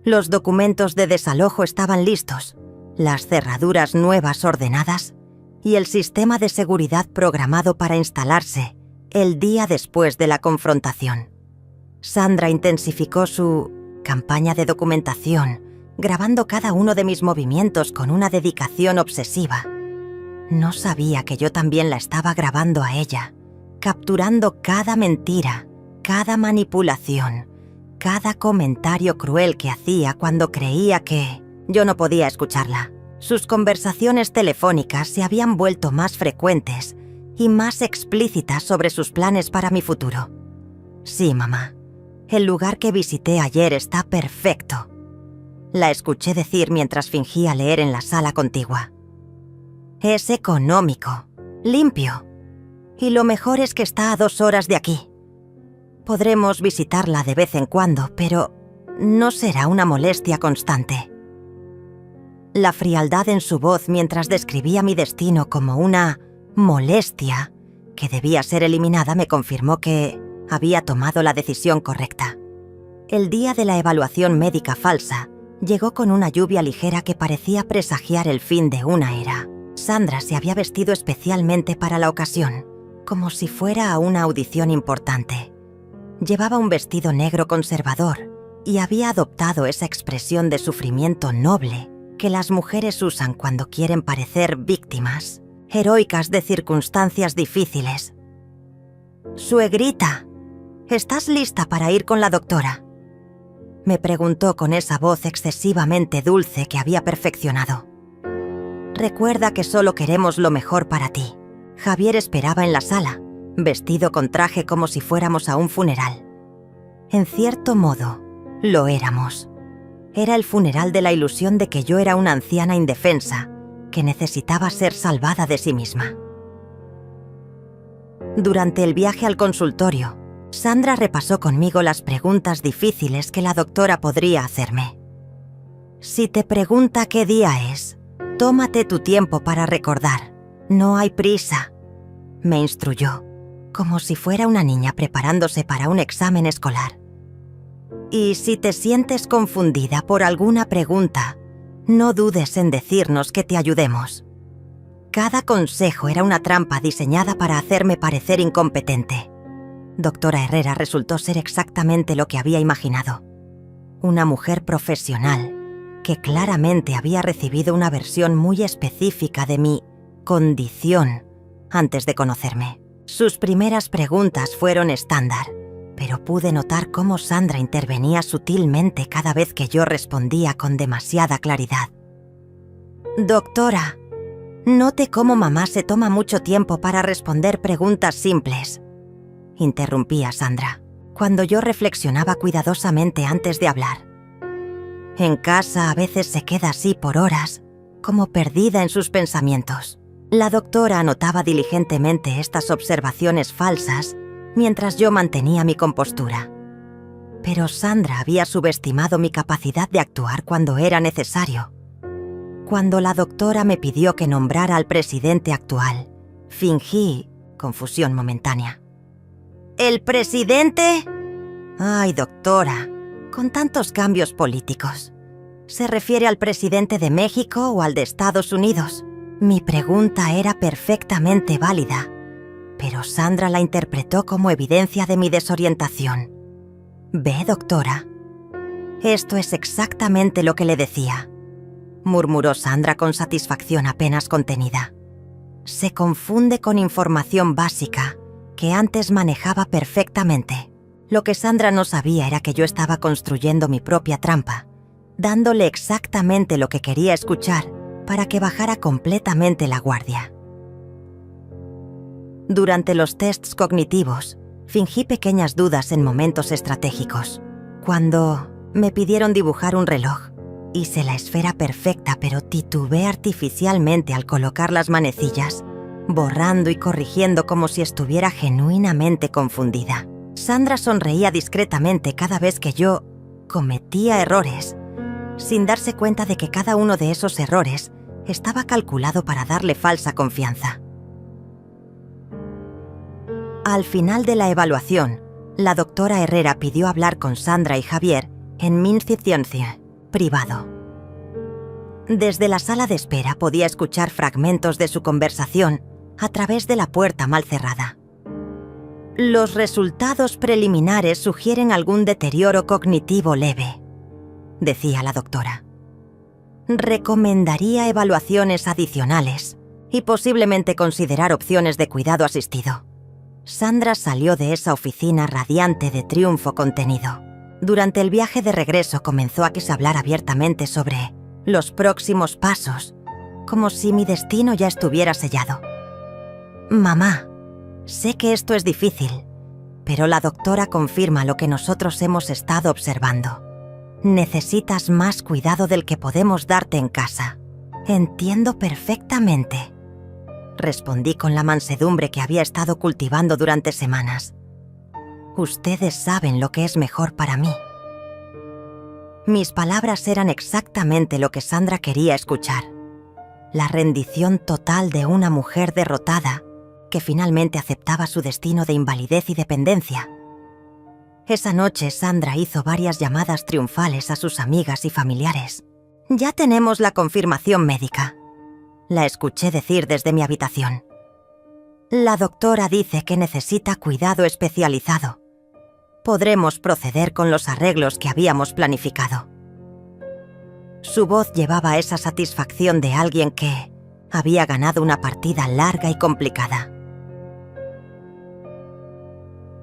Los documentos de desalojo estaban listos, las cerraduras nuevas ordenadas y el sistema de seguridad programado para instalarse el día después de la confrontación. Sandra intensificó su campaña de documentación, grabando cada uno de mis movimientos con una dedicación obsesiva. No sabía que yo también la estaba grabando a ella, capturando cada mentira, cada manipulación, cada comentario cruel que hacía cuando creía que yo no podía escucharla. Sus conversaciones telefónicas se habían vuelto más frecuentes y más explícitas sobre sus planes para mi futuro. Sí, mamá, el lugar que visité ayer está perfecto. La escuché decir mientras fingía leer en la sala contigua. Es económico, limpio, y lo mejor es que está a 2 horas de aquí. Podremos visitarla de vez en cuando, pero no será una molestia constante. La frialdad en su voz mientras describía mi destino como una molestia que debía ser eliminada me confirmó que había tomado la decisión correcta. El día de la evaluación médica falsa llegó con una lluvia ligera que parecía presagiar el fin de una era. Sandra se había vestido especialmente para la ocasión, como si fuera a una audición importante. Llevaba un vestido negro conservador y había adoptado esa expresión de sufrimiento noble que las mujeres usan cuando quieren parecer víctimas, heroicas de circunstancias difíciles. «Suegrita, ¿estás lista para ir con la doctora?», me preguntó con esa voz excesivamente dulce que había perfeccionado. «Recuerda que solo queremos lo mejor para ti». Javier esperaba en la sala, vestido con traje como si fuéramos a un funeral. En cierto modo, lo éramos. Era el funeral de la ilusión de que yo era una anciana indefensa, que necesitaba ser salvada de sí misma. Durante el viaje al consultorio, Sandra repasó conmigo las preguntas difíciles que la doctora podría hacerme. «Si te pregunta qué día es, tómate tu tiempo para recordar. No hay prisa», me instruyó, como si fuera una niña preparándose para un examen escolar. «Y si te sientes confundida por alguna pregunta, no dudes en decirnos que te ayudemos». Cada consejo era una trampa diseñada para hacerme parecer incompetente. Doctora Herrera resultó ser exactamente lo que había imaginado. Una mujer profesional que claramente había recibido una versión muy específica de mi condición antes de conocerme. Sus primeras preguntas fueron estándar, pero pude notar cómo Sandra intervenía sutilmente cada vez que yo respondía con demasiada claridad. «Doctora, note cómo mamá se toma mucho tiempo para responder preguntas simples», interrumpía Sandra, cuando yo reflexionaba cuidadosamente antes de hablar. «En casa a veces se queda así por horas, como perdida en sus pensamientos». La doctora anotaba diligentemente estas observaciones falsas mientras yo mantenía mi compostura. Pero Sandra había subestimado mi capacidad de actuar cuando era necesario. Cuando la doctora me pidió que nombrara al presidente actual, fingí confusión momentánea. «¿El presidente?» «Ay, doctora, con tantos cambios políticos. ¿Se refiere al presidente de México o al de Estados Unidos?» Mi pregunta era perfectamente válida, pero Sandra la interpretó como evidencia de mi desorientación. «Ve, doctora, esto es exactamente lo que le decía», murmuró Sandra con satisfacción apenas contenida. «Se confunde con información básica que antes manejaba perfectamente». Lo que Sandra no sabía era que yo estaba construyendo mi propia trampa, dándole exactamente lo que quería escuchar para que bajara completamente la guardia. Durante los tests cognitivos, fingí pequeñas dudas en momentos estratégicos. Cuando me pidieron dibujar un reloj, hice la esfera perfecta, pero titubeé artificialmente al colocar las manecillas, borrando y corrigiendo como si estuviera genuinamente confundida. Sandra sonreía discretamente cada vez que yo cometía errores, sin darse cuenta de que cada uno de esos errores estaba calculado para darle falsa confianza. Al final de la evaluación, la doctora Herrera pidió hablar con Sandra y Javier en Minziciencie, privado. Desde la sala de espera podía escuchar fragmentos de su conversación a través de la puerta mal cerrada. Los resultados preliminares sugieren algún deterioro cognitivo leve, decía la doctora. Recomendaría evaluaciones adicionales y posiblemente considerar opciones de cuidado asistido. Sandra salió de esa oficina radiante de triunfo contenido. Durante el viaje de regreso comenzó a hablar abiertamente sobre los próximos pasos, como si mi destino ya estuviera sellado. Mamá, sé que esto es difícil, pero la doctora confirma lo que nosotros hemos estado observando. Necesitas más cuidado del que podemos darte en casa. Entiendo perfectamente, respondí con la mansedumbre que había estado cultivando durante semanas. Ustedes saben lo que es mejor para mí. Mis palabras eran exactamente lo que Sandra quería escuchar. La rendición total de una mujer derrotada que finalmente aceptaba su destino de invalidez y dependencia. Esa noche Sandra hizo varias llamadas triunfales a sus amigas y familiares. «Ya tenemos la confirmación médica», la escuché decir desde mi habitación. «La doctora dice que necesita cuidado especializado. Podremos proceder con los arreglos que habíamos planificado». Su voz llevaba esa satisfacción de alguien que había ganado una partida larga y complicada.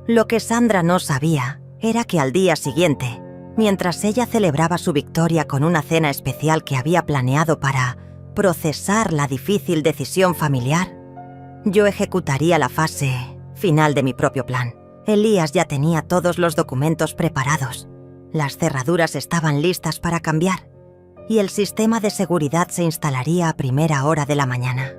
Lo que Sandra no sabía era que al día siguiente, mientras ella celebraba su victoria con una cena especial que había planeado para procesar la difícil decisión familiar, yo ejecutaría la fase final de mi propio plan. Elías ya tenía todos los documentos preparados, las cerraduras estaban listas para cambiar y el sistema de seguridad se instalaría a primera hora de la mañana.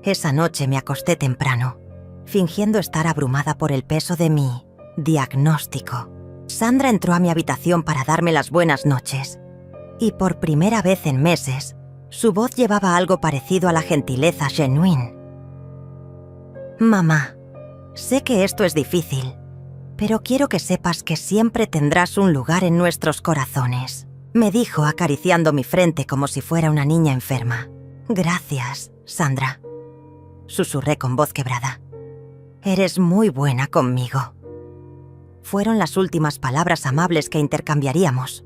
Esa noche me acosté temprano, fingiendo estar abrumada por el peso de mi diagnóstico. Sandra entró a mi habitación para darme las buenas noches, y por primera vez en meses, su voz llevaba algo parecido a la gentileza genuine. «Mamá, sé que esto es difícil, pero quiero que sepas que siempre tendrás un lugar en nuestros corazones», me dijo acariciando mi frente como si fuera una niña enferma. «Gracias, Sandra», susurré con voz quebrada. «Eres muy buena conmigo». Fueron las últimas palabras amables que intercambiaríamos.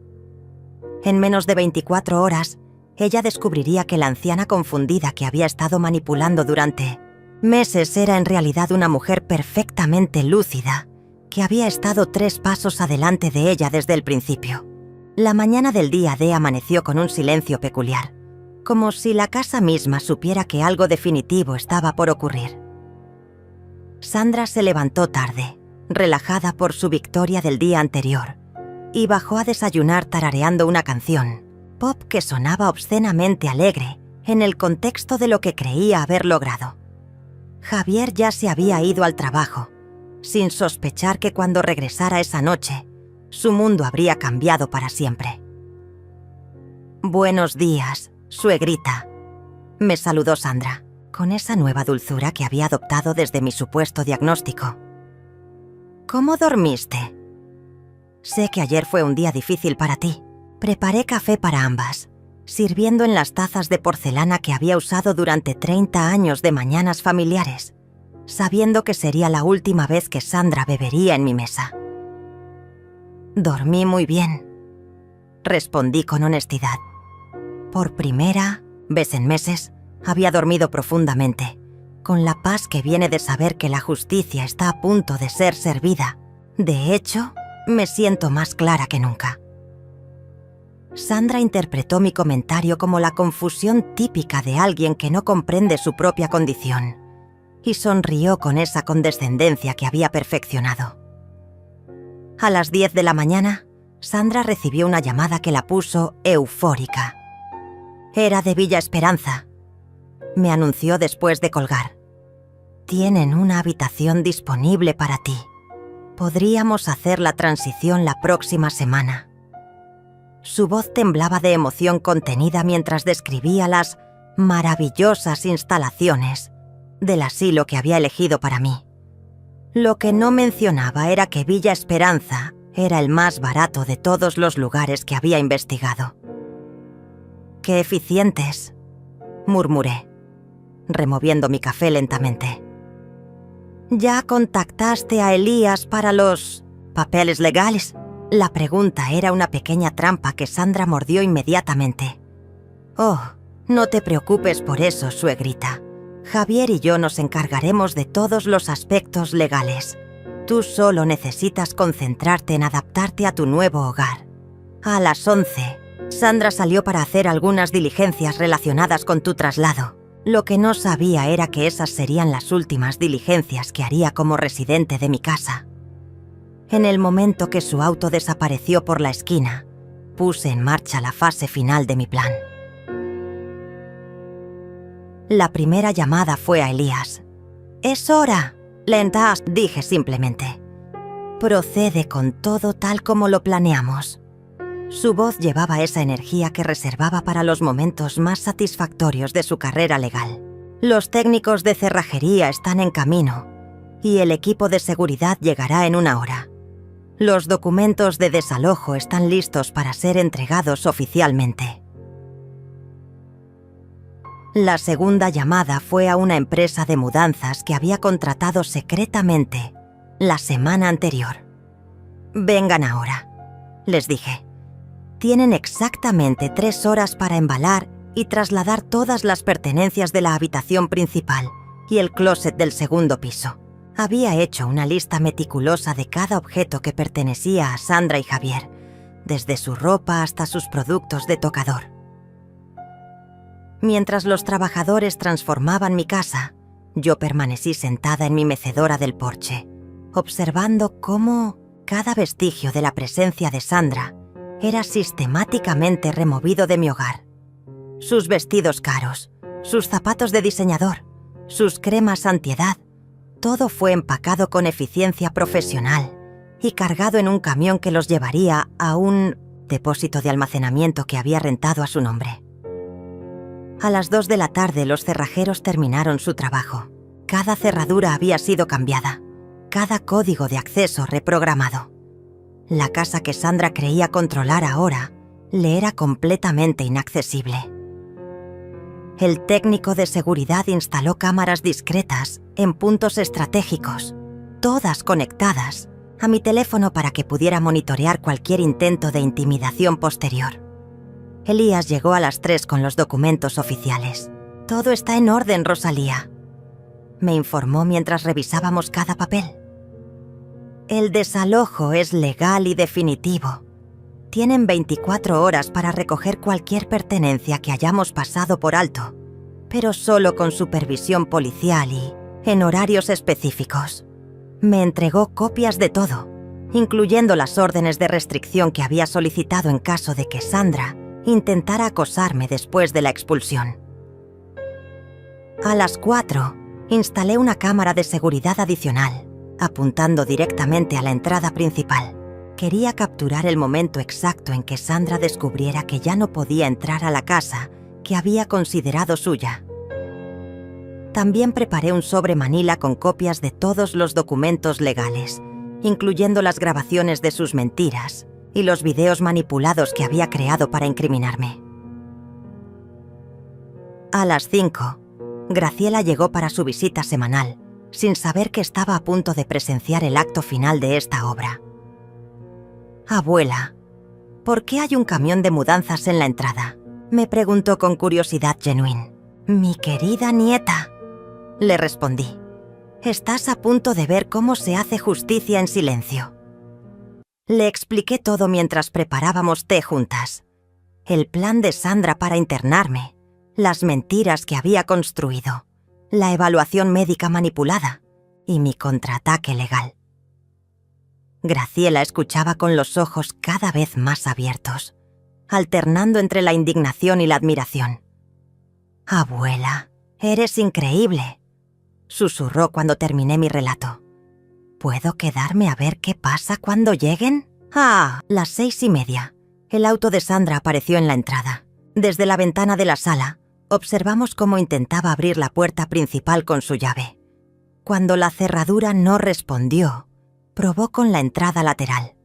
En menos de 24 horas, ella descubriría que la anciana confundida que había estado manipulando durante meses era en realidad una mujer perfectamente lúcida, que había estado 3 pasos adelante de ella desde el principio. La mañana del día D amaneció con un silencio peculiar, como si la casa misma supiera que algo definitivo estaba por ocurrir. Sandra se levantó tarde, relajada por su victoria del día anterior, y bajó a desayunar tarareando una canción, pop que sonaba obscenamente alegre en el contexto de lo que creía haber logrado. Javier ya se había ido al trabajo, sin sospechar que cuando regresara esa noche, su mundo habría cambiado para siempre. «Buenos días, suegrita», me saludó Sandra, con esa nueva dulzura que había adoptado desde mi supuesto diagnóstico. «¿Cómo dormiste? Sé que ayer fue un día difícil para ti. Preparé café para ambas, sirviendo en las tazas de porcelana que había usado durante 30 años de mañanas familiares, sabiendo que sería la última vez que Sandra bebería en mi mesa». «Dormí muy bien», respondí con honestidad. Por primera vez en meses, había dormido profundamente, con la paz que viene de saber que la justicia está a punto de ser servida. De hecho, me siento más clara que nunca. Sandra interpretó mi comentario como la confusión típica de alguien que no comprende su propia condición y sonrió con esa condescendencia que había perfeccionado. A las 10 de la mañana, Sandra recibió una llamada que la puso eufórica. Era de Villa Esperanza. Me anunció después de colgar. Tienen una habitación disponible para ti. Podríamos hacer la transición la próxima semana. Su voz temblaba de emoción contenida mientras describía las maravillosas instalaciones del asilo que había elegido para mí. Lo que no mencionaba era que Villa Esperanza era el más barato de todos los lugares que había investigado. «¡Qué eficientes!», murmuré, removiendo mi café lentamente. «¿Ya contactaste a Elías para los papeles legales?». La pregunta era una pequeña trampa que Sandra mordió inmediatamente. «Oh, no te preocupes por eso, suegrita. Javier y yo nos encargaremos de todos los aspectos legales. Tú solo necesitas concentrarte en adaptarte a tu nuevo hogar». A las 11, Sandra salió para hacer algunas diligencias relacionadas con tu traslado. Lo que no sabía era que esas serían las últimas diligencias que haría como residente de mi casa. En el momento que su auto desapareció por la esquina, puse en marcha la fase final de mi plan. La primera llamada fue a Elías. «Es hora, lentas», dije simplemente. «Procede con todo tal como lo planeamos». Su voz llevaba esa energía que reservaba para los momentos más satisfactorios de su carrera legal. «Los técnicos de cerrajería están en camino y el equipo de seguridad llegará en 1 hora. Los documentos de desalojo están listos para ser entregados oficialmente». La segunda llamada fue a una empresa de mudanzas que había contratado secretamente la semana anterior. «Vengan ahora», les dije. «Tienen exactamente 3 horas para embalar y trasladar todas las pertenencias de la habitación principal y el closet del segundo piso». Había hecho una lista meticulosa de cada objeto que pertenecía a Sandra y Javier, desde su ropa hasta sus productos de tocador. Mientras los trabajadores transformaban mi casa, yo permanecí sentada en mi mecedora del porche, observando cómo cada vestigio de la presencia de Sandra era sistemáticamente removido de mi hogar. Sus vestidos caros, sus zapatos de diseñador, sus cremas antiedad, todo fue empacado con eficiencia profesional y cargado en un camión que los llevaría a un depósito de almacenamiento que había rentado a su nombre. A las 2 de la tarde los cerrajeros terminaron su trabajo. Cada cerradura había sido cambiada, cada código de acceso reprogramado. La casa que Sandra creía controlar ahora le era completamente inaccesible. El técnico de seguridad instaló cámaras discretas en puntos estratégicos, todas conectadas a mi teléfono para que pudiera monitorear cualquier intento de intimidación posterior. Elías llegó a las 3 con los documentos oficiales. «Todo está en orden, Rosalía», me informó mientras revisábamos cada papel. «El desalojo es legal y definitivo. Tienen 24 horas para recoger cualquier pertenencia que hayamos pasado por alto, pero solo con supervisión policial y en horarios específicos». Me entregó copias de todo, incluyendo las órdenes de restricción que había solicitado en caso de que Sandra intentara acosarme después de la expulsión. A las 4, instalé una cámara de seguridad adicional, apuntando directamente a la entrada principal. Quería capturar el momento exacto en que Sandra descubriera que ya no podía entrar a la casa que había considerado suya. También preparé un sobre manila con copias de todos los documentos legales, incluyendo las grabaciones de sus mentiras y los videos manipulados que había creado para incriminarme. A las 5, Graciela llegó para su visita semanal, sin saber que estaba a punto de presenciar el acto final de esta obra. «Abuela, ¿por qué hay un camión de mudanzas en la entrada?», me preguntó con curiosidad genuina. «Mi querida nieta», le respondí, «estás a punto de ver cómo se hace justicia en silencio». Le expliqué todo mientras preparábamos té juntas. El plan de Sandra para internarme, las mentiras que había construido, la evaluación médica manipulada y mi contraataque legal. Graciela escuchaba con los ojos cada vez más abiertos, alternando entre la indignación y la admiración. «Abuela, eres increíble», susurró cuando terminé mi relato. «¿Puedo quedarme a ver qué pasa cuando lleguen?» Las 6:30. El auto de Sandra apareció en la entrada. Desde la ventana de la sala, observamos cómo intentaba abrir la puerta principal con su llave. Cuando la cerradura no respondió, probó con la entrada lateral,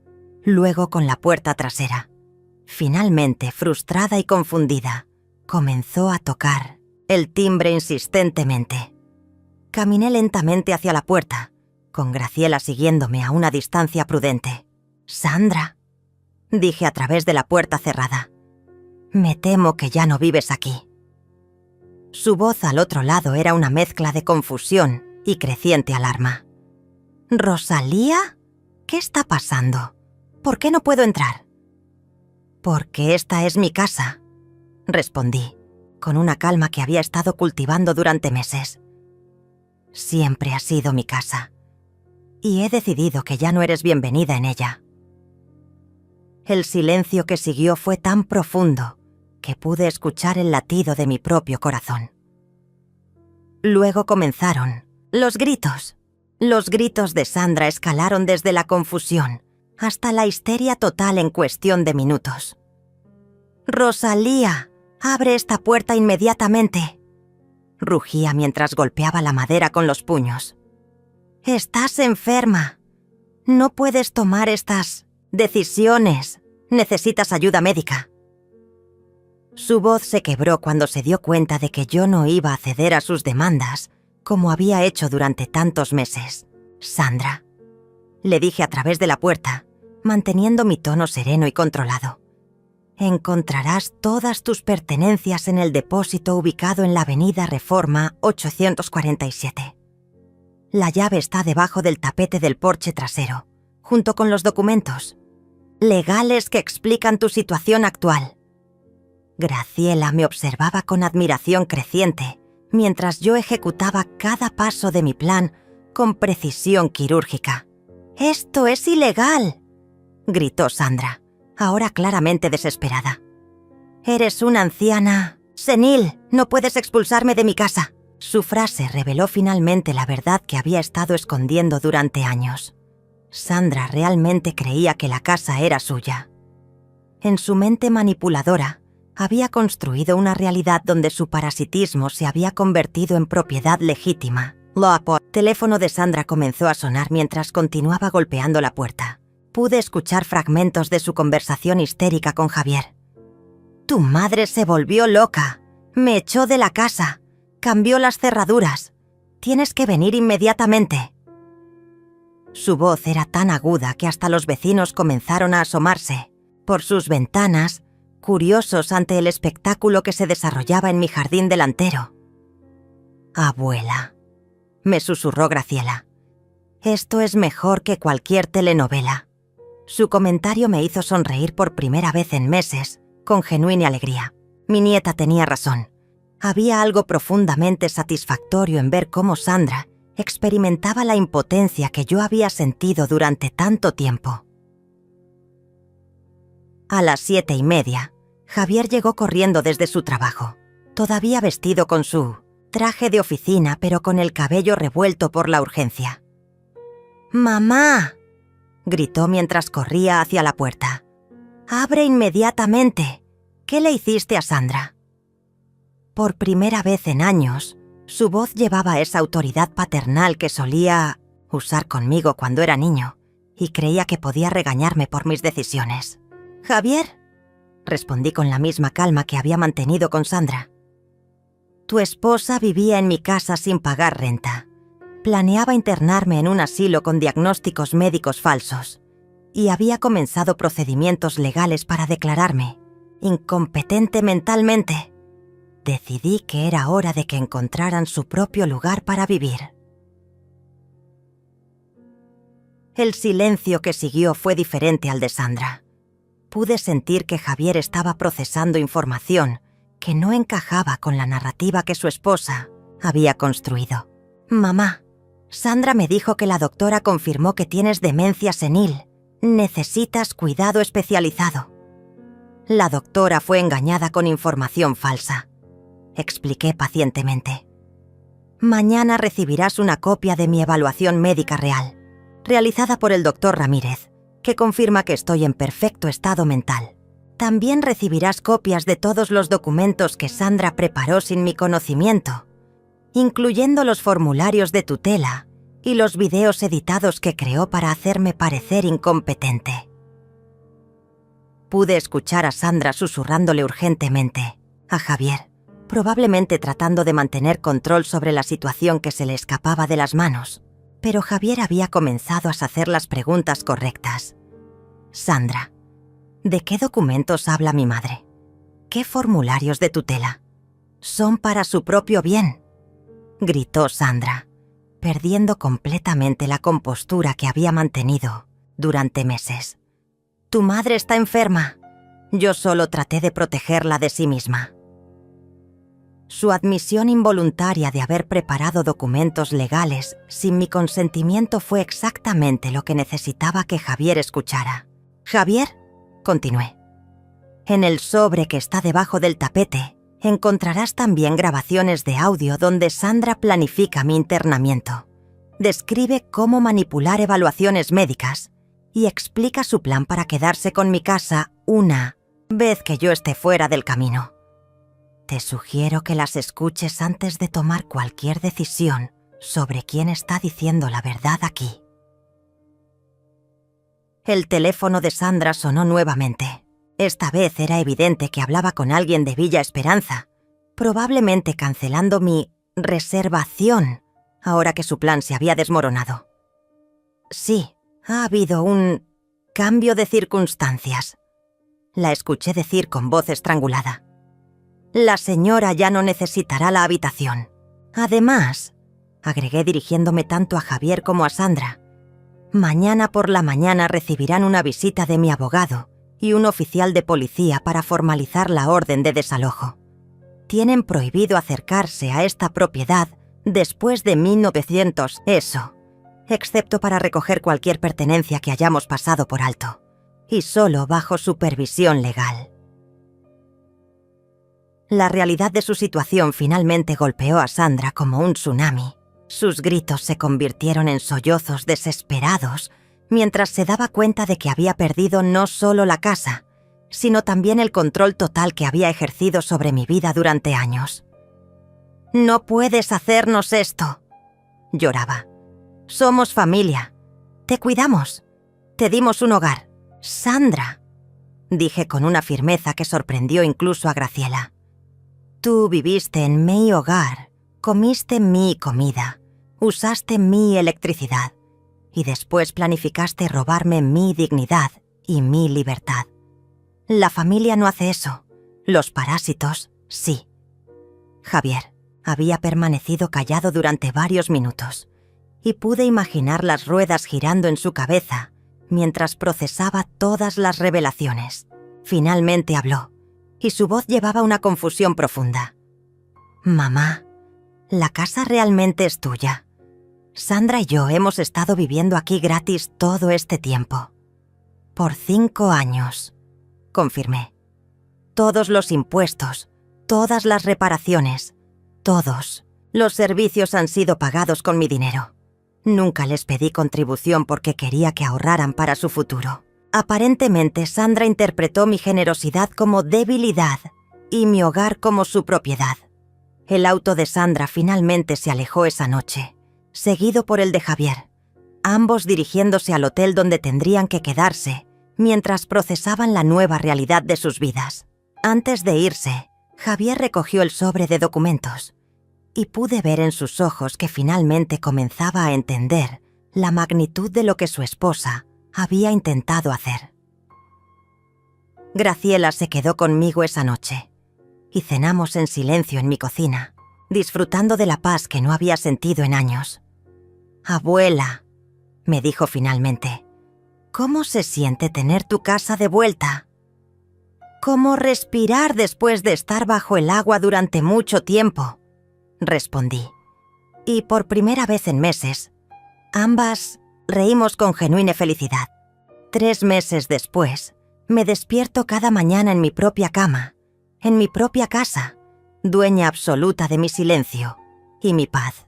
luego con la puerta trasera. Finalmente, frustrada y confundida, comenzó a tocar el timbre insistentemente. Caminé lentamente hacia la puerta, con Graciela siguiéndome a una distancia prudente. «Sandra», dije a través de la puerta cerrada, «me temo que ya no vives aquí». Su voz al otro lado era una mezcla de confusión y creciente alarma. «¿Rosalía? ¿Qué está pasando? ¿Por qué no puedo entrar?» «Porque esta es mi casa», respondí, con una calma que había estado cultivando durante meses. «Siempre ha sido mi casa, y he decidido que ya no eres bienvenida en ella». El silencio que siguió fue tan profundo que pude escuchar el latido de mi propio corazón. Luego comenzaron los gritos. Los gritos de Sandra escalaron desde la confusión hasta la histeria total en cuestión de minutos. «Rosalía, abre esta puerta inmediatamente», rugía mientras golpeaba la madera con los puños. «Estás enferma. No puedes tomar estas decisiones. Necesitas ayuda médica». Su voz se quebró cuando se dio cuenta de que yo no iba a ceder a sus demandas como había hecho durante tantos meses. «Sandra», le dije a través de la puerta, manteniendo mi tono sereno y controlado, «encontrarás todas tus pertenencias en el depósito ubicado en la avenida Reforma 847. La llave está debajo del tapete del porche trasero, junto con los documentos legales que explican tu situación actual». Graciela me observaba con admiración creciente mientras yo ejecutaba cada paso de mi plan con precisión quirúrgica. «¡Esto es ilegal!», gritó Sandra, ahora claramente desesperada. «Eres una anciana senil, no puedes expulsarme de mi casa». Su frase reveló finalmente la verdad que había estado escondiendo durante años. Sandra realmente creía que la casa era suya. En su mente manipuladora, había construido una realidad donde su parasitismo se había convertido en propiedad legítima. El teléfono de Sandra comenzó a sonar mientras continuaba golpeando la puerta. Pude escuchar fragmentos de su conversación histérica con Javier. «Tu madre se volvió loca. Me echó de la casa. Cambió las cerraduras. Tienes que venir inmediatamente». Su voz era tan aguda que hasta los vecinos comenzaron a asomarse por sus ventanas, curiosos ante el espectáculo que se desarrollaba en mi jardín delantero. «Abuela», me susurró Graciela, «esto es mejor que cualquier telenovela». Su comentario me hizo sonreír por primera vez en meses, con genuina alegría. Mi nieta tenía razón. Había algo profundamente satisfactorio en ver cómo Sandra experimentaba la impotencia que yo había sentido durante tanto tiempo. A las 7:30, Javier llegó corriendo desde su trabajo, todavía vestido con su traje de oficina pero con el cabello revuelto por la urgencia. «¡Mamá!», gritó mientras corría hacia la puerta. «¡Abre inmediatamente! ¿Qué le hiciste a Sandra?». Por primera vez en años, su voz llevaba esa autoridad paternal que solía usar conmigo cuando era niño y creía que podía regañarme por mis decisiones. «Javier», respondí con la misma calma que había mantenido con Sandra. «Tu esposa vivía en mi casa sin pagar renta. Planeaba internarme en un asilo con diagnósticos médicos falsos y había comenzado procedimientos legales para declararme incompetente mentalmente. Decidí que era hora de que encontraran su propio lugar para vivir». El silencio que siguió fue diferente al de Sandra. pude sentir que Javier estaba procesando información que no encajaba con la narrativa que su esposa había construido. «Mamá, Sandra me dijo que la doctora confirmó que tienes demencia senil. Necesitas cuidado especializado». La doctora fue engañada con información falsa, expliqué pacientemente. «Mañana recibirás una copia de mi evaluación médica real, realizada por el doctor Ramírez, que confirma que estoy en perfecto estado mental. También recibirás copias de todos los documentos que Sandra preparó sin mi conocimiento, incluyendo los formularios de tutela y los videos editados que creó para hacerme parecer incompetente». Pude escuchar a Sandra susurrándole urgentemente a Javier, probablemente tratando de mantener control sobre la situación que se le escapaba de las manos. Pero Javier había comenzado a hacer las preguntas correctas. «Sandra, ¿de qué documentos habla mi madre? ¿Qué formularios de tutela? Son para su propio bien», gritó Sandra, perdiendo completamente la compostura que había mantenido durante meses. «Tu madre está enferma. Yo solo traté de protegerla de sí misma». Su admisión involuntaria de haber preparado documentos legales sin mi consentimiento fue exactamente lo que necesitaba que Javier escuchara. «Javier», continué, «en el sobre que está debajo del tapete encontrarás también grabaciones de audio donde Sandra planifica mi internamiento. Describe cómo manipular evaluaciones médicas y explica su plan para quedarse con mi casa una vez que yo esté fuera del camino. Te sugiero que las escuches antes de tomar cualquier decisión sobre quién está diciendo la verdad aquí». El teléfono de Sandra sonó nuevamente. Esta vez era evidente que hablaba con alguien de Villa Esperanza, probablemente cancelando mi reservación ahora que su plan se había desmoronado. «Sí, ha habido un cambio de circunstancias», la escuché decir con voz estrangulada. «La señora ya no necesitará la habitación. Además», agregué dirigiéndome tanto a Javier como a Sandra, «mañana por la mañana recibirán una visita de mi abogado y un oficial de policía para formalizar la orden de desalojo. Tienen prohibido acercarse a esta propiedad después de 1900, excepto para recoger cualquier pertenencia que hayamos pasado por alto, y solo bajo supervisión legal». La realidad de su situación finalmente golpeó a Sandra como un tsunami. Sus gritos se convirtieron en sollozos desesperados mientras se daba cuenta de que había perdido no solo la casa, sino también el control total que había ejercido sobre mi vida durante años. «No puedes hacernos esto», lloraba. «Somos familia. Te cuidamos. Te dimos un hogar. Sandra», dije con una firmeza que sorprendió incluso a Graciela. «Tú viviste en mi hogar, comiste mi comida, usaste mi electricidad y después planificaste robarme mi dignidad y mi libertad. La familia no hace eso. Los parásitos, sí». Javier había permanecido callado durante varios minutos y pude imaginar las ruedas girando en su cabeza mientras procesaba todas las revelaciones. Finalmente habló, y su voz llevaba una confusión profunda. «Mamá, la casa realmente es tuya. Sandra y yo hemos estado viviendo aquí gratis todo este tiempo. Por 5 años», confirmé. «Todos los impuestos, todas las reparaciones, todos los servicios han sido pagados con mi dinero. Nunca les pedí contribución porque quería que ahorraran para su futuro. Aparentemente, Sandra interpretó mi generosidad como debilidad y mi hogar como su propiedad. El auto de Sandra finalmente se alejó esa noche, seguido por el de Javier, ambos dirigiéndose al hotel donde tendrían que quedarse mientras procesaban la nueva realidad de sus vidas. Antes de irse, Javier recogió el sobre de documentos y pude ver en sus ojos que finalmente comenzaba a entender la magnitud de lo que su esposa había intentado hacer. Graciela se quedó conmigo esa noche y cenamos en silencio en mi cocina, disfrutando de la paz que no había sentido en años. «Abuela», me dijo finalmente, «¿cómo se siente tener tu casa de vuelta?» Como respirar después de estar bajo el agua durante mucho tiempo, respondí. Y por primera vez en meses, ambas reímos con genuina felicidad. 3 meses después, me despierto cada mañana en mi propia cama, en mi propia casa, dueña absoluta de mi silencio y mi paz.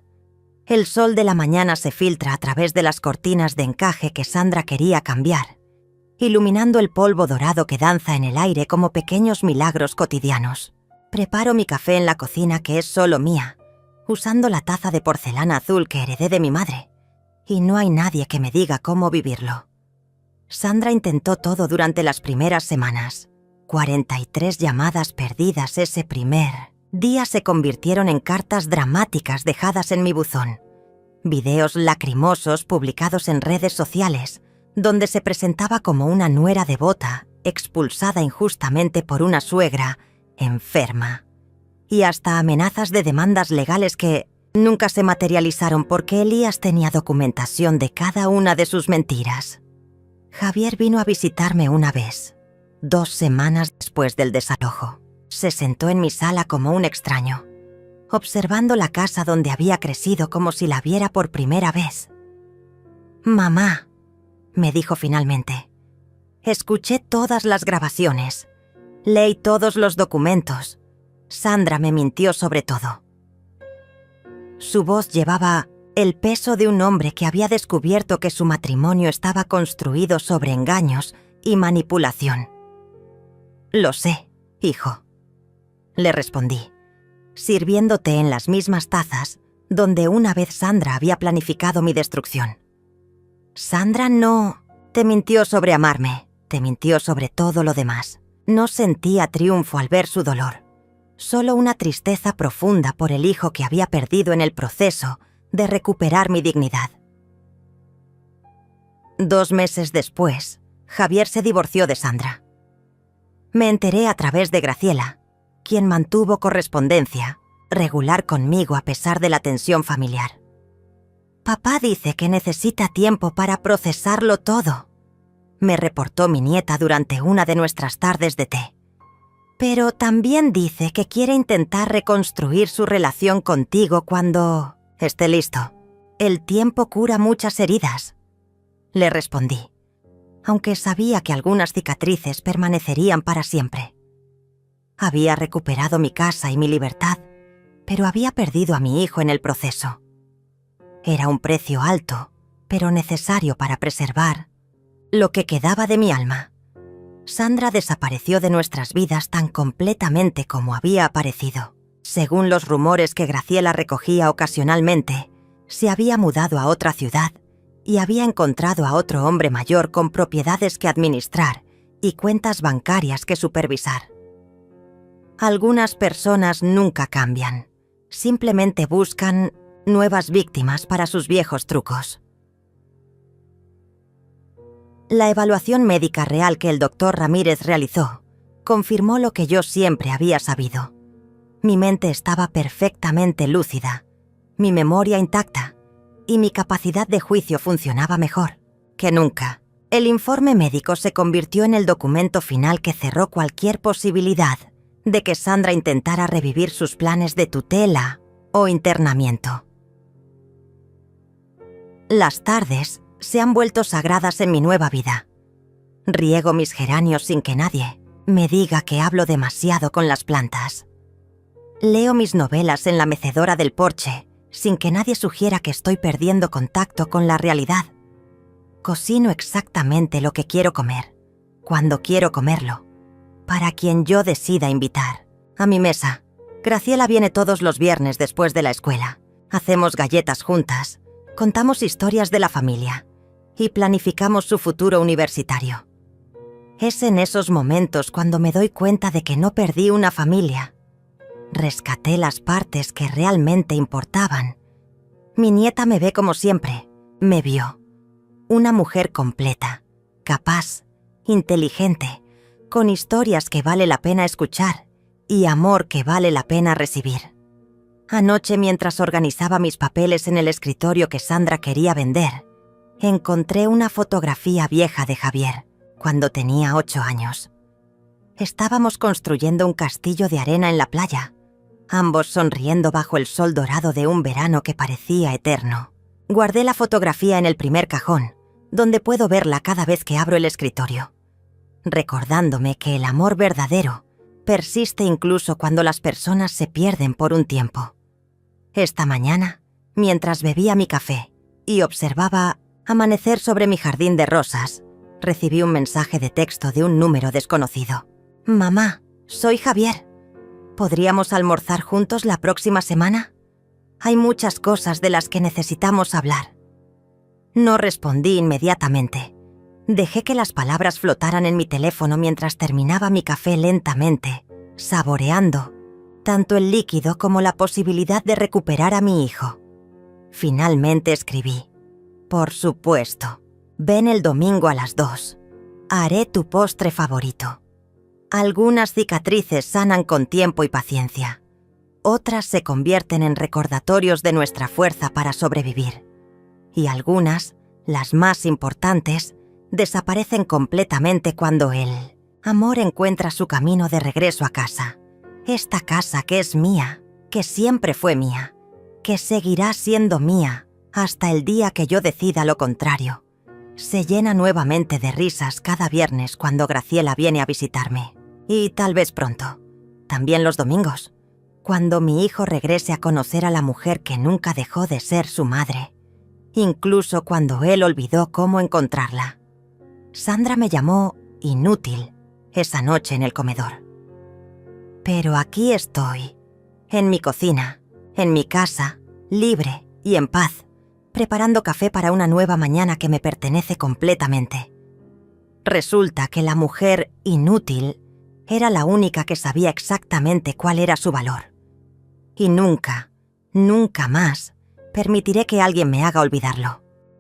El sol de la mañana se filtra a través de las cortinas de encaje que Sandra quería cambiar, iluminando el polvo dorado que danza en el aire como pequeños milagros cotidianos. Preparo mi café en la cocina, que es solo mía, usando la taza de porcelana azul que heredé de mi madre, y no hay nadie que me diga cómo vivirlo. Sandra intentó todo durante las primeras semanas. 43 llamadas perdidas ese primer día se convirtieron en cartas dramáticas dejadas en mi buzón. Videos lacrimosos publicados en redes sociales, donde se presentaba como una nuera devota, expulsada injustamente por una suegra enferma. Y hasta amenazas de demandas legales que nunca se materializaron porque Elías tenía documentación de cada una de sus mentiras. Javier vino a visitarme una vez, 2 semanas después del desalojo. Se sentó en mi sala como un extraño, observando la casa donde había crecido como si la viera por primera vez. «Mamá», me dijo finalmente, «escuché todas las grabaciones, leí todos los documentos. Sandra me mintió sobre todo». Su voz llevaba el peso de un hombre que había descubierto que su matrimonio estaba construido sobre engaños y manipulación. «Lo sé, hijo», le respondí, sirviéndote en las mismas tazas donde una vez Sandra había planificado mi destrucción. Sandra no te mintió sobre amarme, te mintió sobre todo lo demás. No sentía triunfo al ver su dolor, solo una tristeza profunda por el hijo que había perdido en el proceso de recuperar mi dignidad. 2 meses después, Javier se divorció de Sandra. Me enteré a través de Graciela, quien mantuvo correspondencia regular conmigo a pesar de la tensión familiar. «Papá dice que necesita tiempo para procesarlo todo», me reportó mi nieta durante una de nuestras tardes de té. «Pero también dice que quiere intentar reconstruir su relación contigo cuando esté listo. El tiempo cura muchas heridas», le respondí, aunque sabía que algunas cicatrices permanecerían para siempre. Había recuperado mi casa y mi libertad, pero había perdido a mi hijo en el proceso. Era un precio alto, pero necesario para preservar lo que quedaba de mi alma. Sandra desapareció de nuestras vidas tan completamente como había aparecido. Según los rumores que Graciela recogía ocasionalmente, se había mudado a otra ciudad y había encontrado a otro hombre mayor con propiedades que administrar y cuentas bancarias que supervisar. Algunas personas nunca cambian, simplemente buscan nuevas víctimas para sus viejos trucos. La evaluación médica real que el doctor Ramírez realizó confirmó lo que yo siempre había sabido. Mi mente estaba perfectamente lúcida, mi memoria intacta y mi capacidad de juicio funcionaba mejor que nunca. El informe médico se convirtió en el documento final que cerró cualquier posibilidad de que Sandra intentara revivir sus planes de tutela o internamiento. Las tardes se han vuelto sagradas en mi nueva vida. Riego mis geranios sin que nadie me diga que hablo demasiado con las plantas. Leo mis novelas en la mecedora del porche sin que nadie sugiera que estoy perdiendo contacto con la realidad. Cocino exactamente lo que quiero comer, cuando quiero comerlo, para quien yo decida invitar. A mi mesa, Graciela viene todos los viernes después de la escuela. Hacemos galletas juntas, contamos historias de la familia y planificamos su futuro universitario. Es en esos momentos cuando me doy cuenta de que no perdí una familia. Rescaté las partes que realmente importaban. Mi nieta me ve como siempre, me vio. Una mujer completa, capaz, inteligente, con historias que vale la pena escuchar y amor que vale la pena recibir. Anoche, mientras organizaba mis papeles en el escritorio que Sandra quería vender, encontré una fotografía vieja de Javier, cuando tenía 8 años. Estábamos construyendo un castillo de arena en la playa, ambos sonriendo bajo el sol dorado de un verano que parecía eterno. Guardé la fotografía en el primer cajón, donde puedo verla cada vez que abro el escritorio, recordándome que el amor verdadero persiste incluso cuando las personas se pierden por un tiempo. Esta mañana, mientras bebía mi café y observaba amanecer sobre mi jardín de rosas, recibí un mensaje de texto de un número desconocido. «Mamá, soy Javier. ¿Podríamos almorzar juntos la próxima semana? Hay muchas cosas de las que necesitamos hablar». No respondí inmediatamente. Dejé que las palabras flotaran en mi teléfono mientras terminaba mi café lentamente, saboreando tanto el líquido como la posibilidad de recuperar a mi hijo. Finalmente escribí: «Por supuesto. Ven el domingo a las 2. Haré tu postre favorito». Algunas cicatrices sanan con tiempo y paciencia. Otras se convierten en recordatorios de nuestra fuerza para sobrevivir. Y algunas, las más importantes, desaparecen completamente cuando el amor encuentra su camino de regreso a casa. Esta casa que es mía, que siempre fue mía, que seguirá siendo mía hasta el día que yo decida lo contrario. Se llena nuevamente de risas cada viernes cuando Graciela viene a visitarme. Y tal vez pronto, también los domingos, cuando mi hijo regrese a conocer a la mujer que nunca dejó de ser su madre, incluso cuando él olvidó cómo encontrarla. Sandra me llamó inútil esa noche en el comedor. Pero aquí estoy, en mi cocina, en mi casa, libre y en paz, preparando café para una nueva mañana que me pertenece completamente. Resulta que la mujer inútil era la única que sabía exactamente cuál era su valor. Y nunca, nunca más permitiré que alguien me haga olvidarlo.